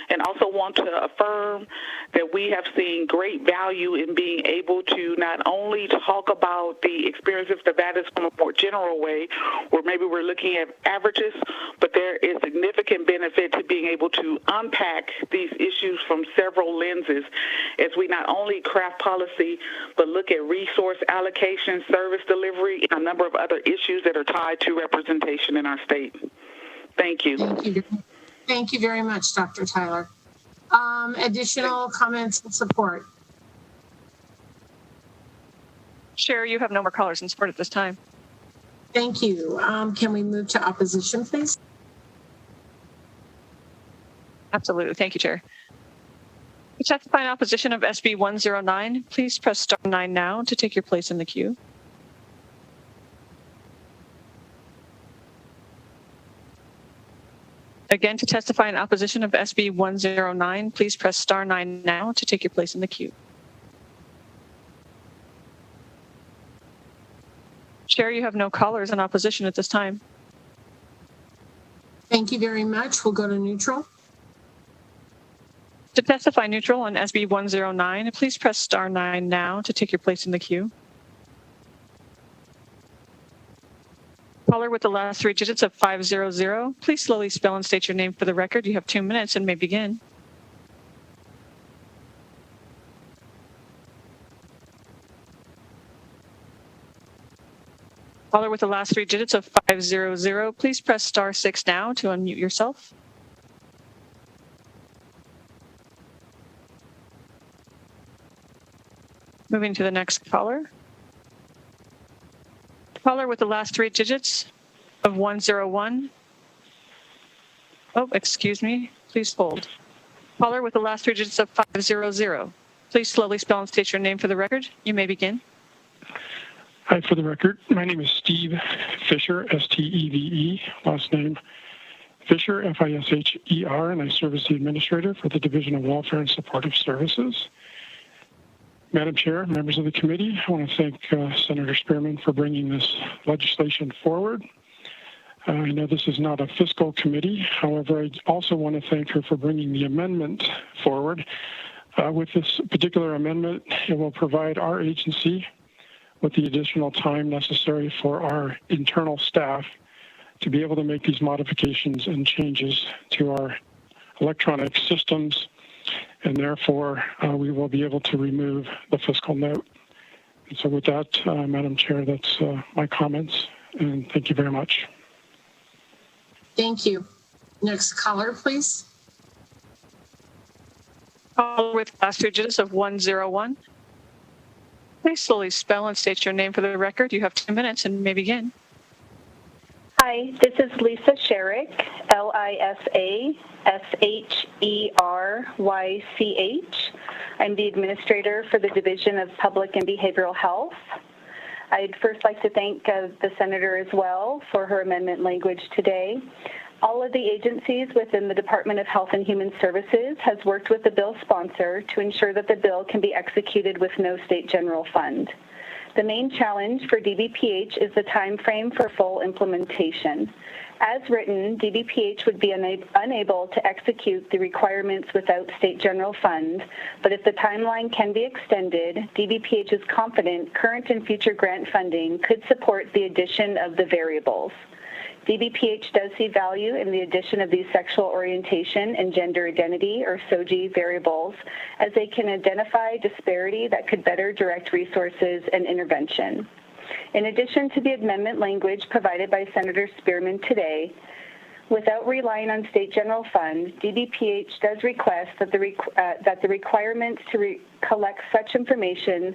and also want to affirm that we have seen great value in being able to not only talk about the experiences of Nevadans from a more general way, where maybe we're looking at averages, but there is significant benefit to being able to unpack these issues from several lenses as we not only craft policy, but look at resource allocation, service delivery, and a number of other issues that are tied to representation in our state. Thank you. Thank you very much, Dr. Tyler. Additional comments and support? Chair, you have no more callers in support at this time. Thank you. Can we move to opposition, please? Absolutely. Thank you, Chair. To testify in opposition of SB 109, please press star 9 now to take your place in the queue. Again, to testify in opposition of SB 109, please press star 9 now to take your place in the queue. Chair, you have no callers in opposition at this time. Thank you very much. We'll go to neutral. To testify neutral on SB 109, please press star 9 now to take your place in the queue. Caller with the last 3 digits of 500, please slowly spell and state your name for the record. You have 2 minutes and may begin. Caller with the last 3 digits of 500, please press star 6 now to unmute yourself. Moving to the next caller. Caller with the last 3 digits of 101. Oh, excuse me. Please hold. Caller with the last 3 digits of 500. Please slowly spell and state your name for the record. You may begin. Hi, for the record, my name is Steve Fisher, S-T-E-V-E, last name Fisher, F-I-S-H-E-R, and I serve as the administrator for the Division of Welfare and Supportive Services. Madam Chair, members of the committee, I want to thank Senator Spearman for bringing this legislation forward. I know this is not a fiscal committee. However, I also want to thank her for bringing the amendment forward. With this particular amendment, it will provide our agency with the additional time necessary for our internal staff to be able to make these modifications and changes to our electronic systems, and therefore we will be able to remove the fiscal note. And so with that, Madam Chair, that's my comments, and thank you very much. Thank you. Next caller, please. Caller with last 3 digits of 101. Please slowly spell and state your name for the record. You have 2 minutes and may begin. Hi, this is Lisa Sherrick, L-I-S-A-S-H-E-R-Y-C-H. I'm the administrator for the Division of Public and Behavioral Health. I'd first like to thank the Senator as well for her amendment language today. All of the agencies within the Department of Health and Human Services has worked with the bill sponsor to ensure that the bill can be executed with no state general fund. The main challenge for DBPH is the time frame for full implementation. As written, DBPH would be unable to execute the requirements without state general fund, but if the timeline can be extended, DBPH is confident current and future grant funding could support the addition of the variables. DBPH does see value in the addition of these sexual orientation and gender identity, or SOGI, variables, as they can identify disparity that could better direct resources and intervention. In addition to the amendment language provided by Senator Spearman today, without relying on state general funds, DBPH does request that the requirements to collect such information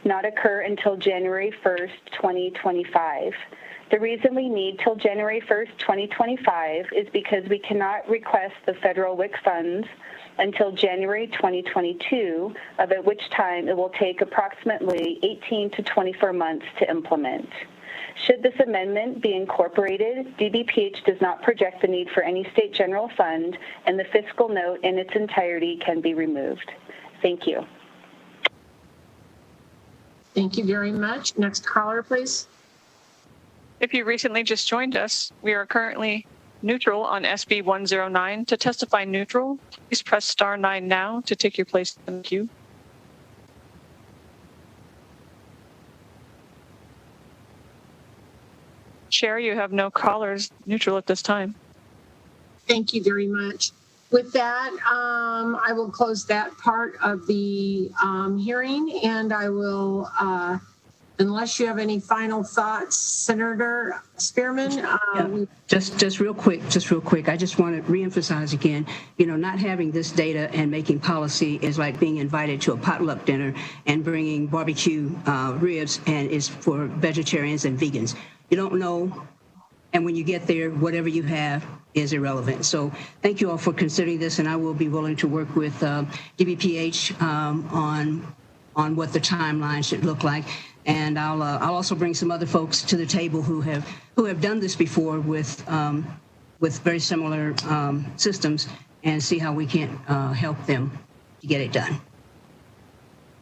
not occur until January 1st, 2025. The reason we need till January 1st, 2025 is because we cannot request the federal WIC funds until January 2022, at which time it will take approximately 18 to 24 months to implement. Should this amendment be incorporated, DBPH does not project the need for any state general fund, and the fiscal note in its entirety can be removed. Thank you. Thank you very much. Next caller, please. If you recently just joined us, we are currently neutral on SB 109. To testify neutral, please press star 9 now to take your place in the queue. Chair, you have no callers neutral at this time. Thank you very much. With that, I will close that part of the hearing, and I will, unless you have any final thoughts, Senator Spearman. Just real quick, I just want to reemphasize again, not having this data and making policy is like being invited to a potluck dinner and bringing barbecue ribs, and it's for vegetarians and vegans. You don't know, and when you get there, whatever you have is irrelevant. So thank you all for considering this, and I will be willing to work with DBPH on what the timeline should look like. And I'll also bring some other folks to the table who have done this before with very similar systems, and see how we can help them to get it done.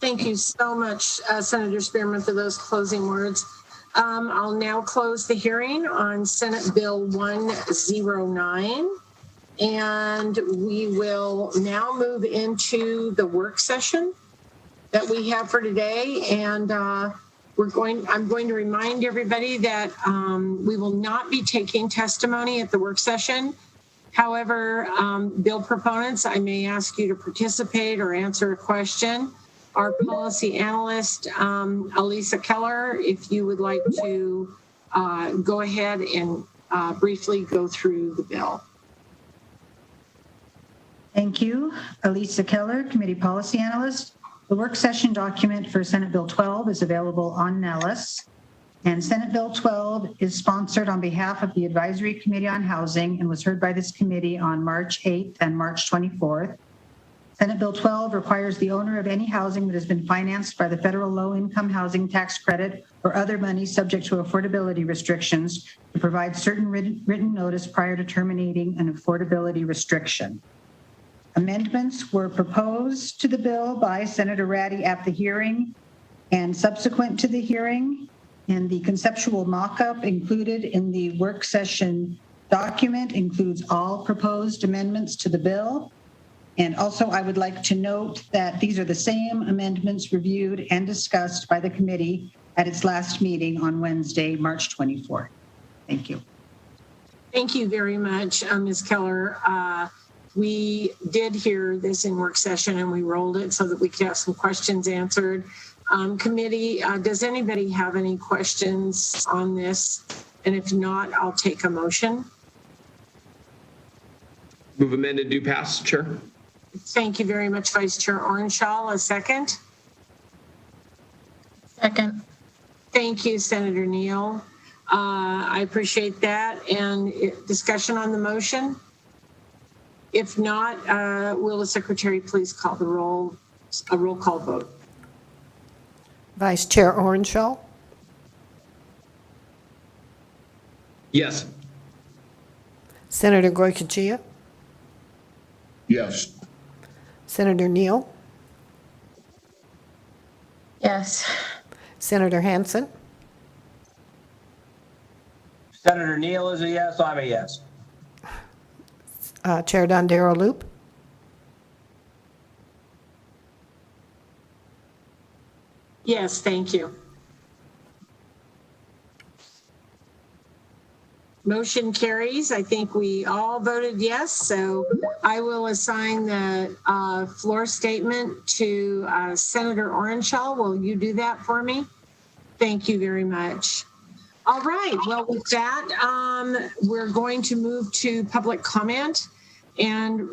Thank you so much, Senator Spearman, for those closing words. I'll now close the hearing on Senate Bill 109, and we will now move into the work session that we have for today. And I'm going to remind everybody that we will not be taking testimony at the work session. However, bill proponents, I may ask you to participate or answer a question. Our policy analyst, Elisa Keller, if you would like to go ahead and briefly go through the bill. Thank you. Elisa Keller, Committee Policy Analyst. The work session document for Senate Bill 12 is available on Nellis. And Senate Bill 12 is sponsored on behalf of the Advisory Committee on Housing and was heard by this committee on March 8th and March 24th. Senate Bill 12 requires the owner of any housing that has been financed by the federal low-income housing tax credit or other money subject to affordability restrictions to provide certain written notice prior to terminating an affordability restriction. Amendments were proposed to the bill by Senator Ratty at the hearing and subsequent to the hearing, and the conceptual mock-up included in the work session document includes all proposed amendments to the bill. And also, I would like to note that these are the same amendments reviewed and discussed by the committee at its last meeting on Wednesday, March 24th. Thank you. Thank you very much, Ms. Keller. We did hear this in work session, and we rolled it so that we could have some questions answered. Committee, does anybody have any questions on this? And if not, I'll take a motion. Move amended, do pass, Chair. Thank you very much, Vice Chair Orenshaw. A second? Second. Thank you, Senator Neal. I appreciate that. And discussion on the motion? If not, will the Secretary please call the roll, a roll call vote? Vice Chair Orenshaw, Yes. Senator Goycochea, Yes. Senator Neal, Yes. Senator Hansen, Senator Neal is a yes. I'm a yes. Chair Dondero Loop, Yes, thank you. Motion carries. I think we all voted yes. So I will assign the floor statement to Senator Orenshaw. Will you do that for me? Thank you very much. All right. Well, with that, we're going to move to public comment. And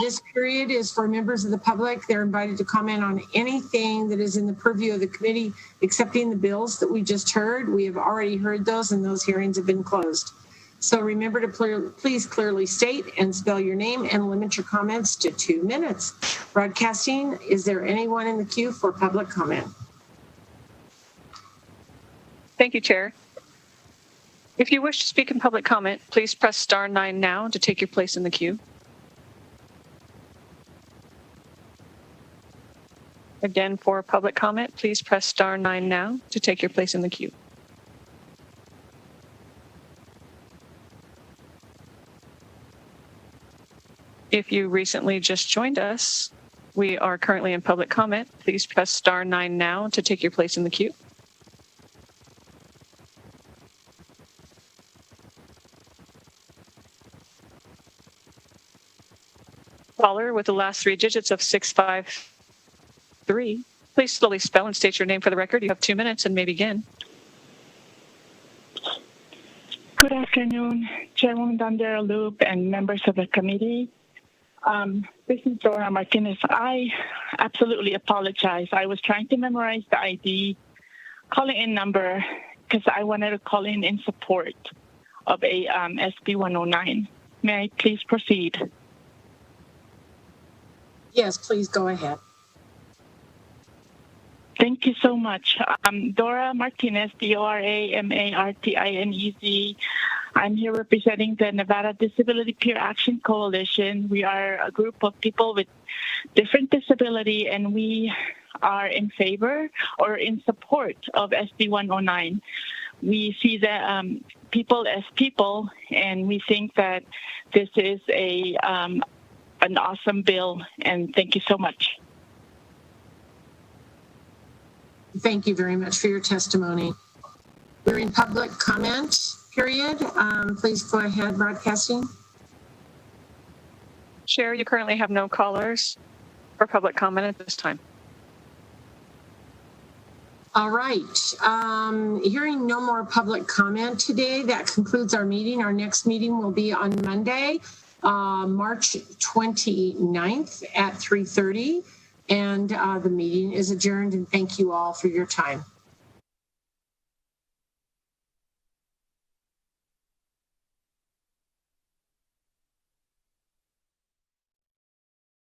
this period is for members of the public. They're invited to comment on anything that is in the purview of the committee, excepting the bills that we just heard. We have already heard those, and those hearings have been closed. So remember to please clearly state and spell your name and limit your comments to 2 minutes. Broadcasting, is there anyone in the queue for public comment? Thank you, Chair. If you wish to speak in public comment, please press star 9 now to take your place in the queue. Again, for public comment, please press star 9 now to take your place in the queue. If you recently just joined us, we are currently in public comment. Please press star 9 now to take your place in the queue. Caller with the last 3 digits of 653. Please slowly spell and state your name for the record. You have 2 minutes and may begin. Good afternoon, Chairwoman Dondera Loop and members of the committee. This is Dora Martinez. I absolutely apologize. I was trying to memorize the ID calling in number because I wanted to call in support of a SB 109. May I please proceed? Yes, please go ahead. Thank you so much. Dora Martinez, DORA-MARTINEZ. I'm here representing the Nevada Disability Peer Action Coalition. We are a group of people with different disability, and we are in favor or in support of SB 109. We see that people as people, and we think that this is an awesome bill, and thank you so much. Thank you very much for your testimony. We're in public comment period. Please go ahead, broadcasting. Chair, you currently have no callers for public comment at this time. All right. Hearing no more public comment today, that concludes our meeting. Our next meeting will be on Monday, March 29th at 3:30. And the meeting is adjourned, and thank you all for your time.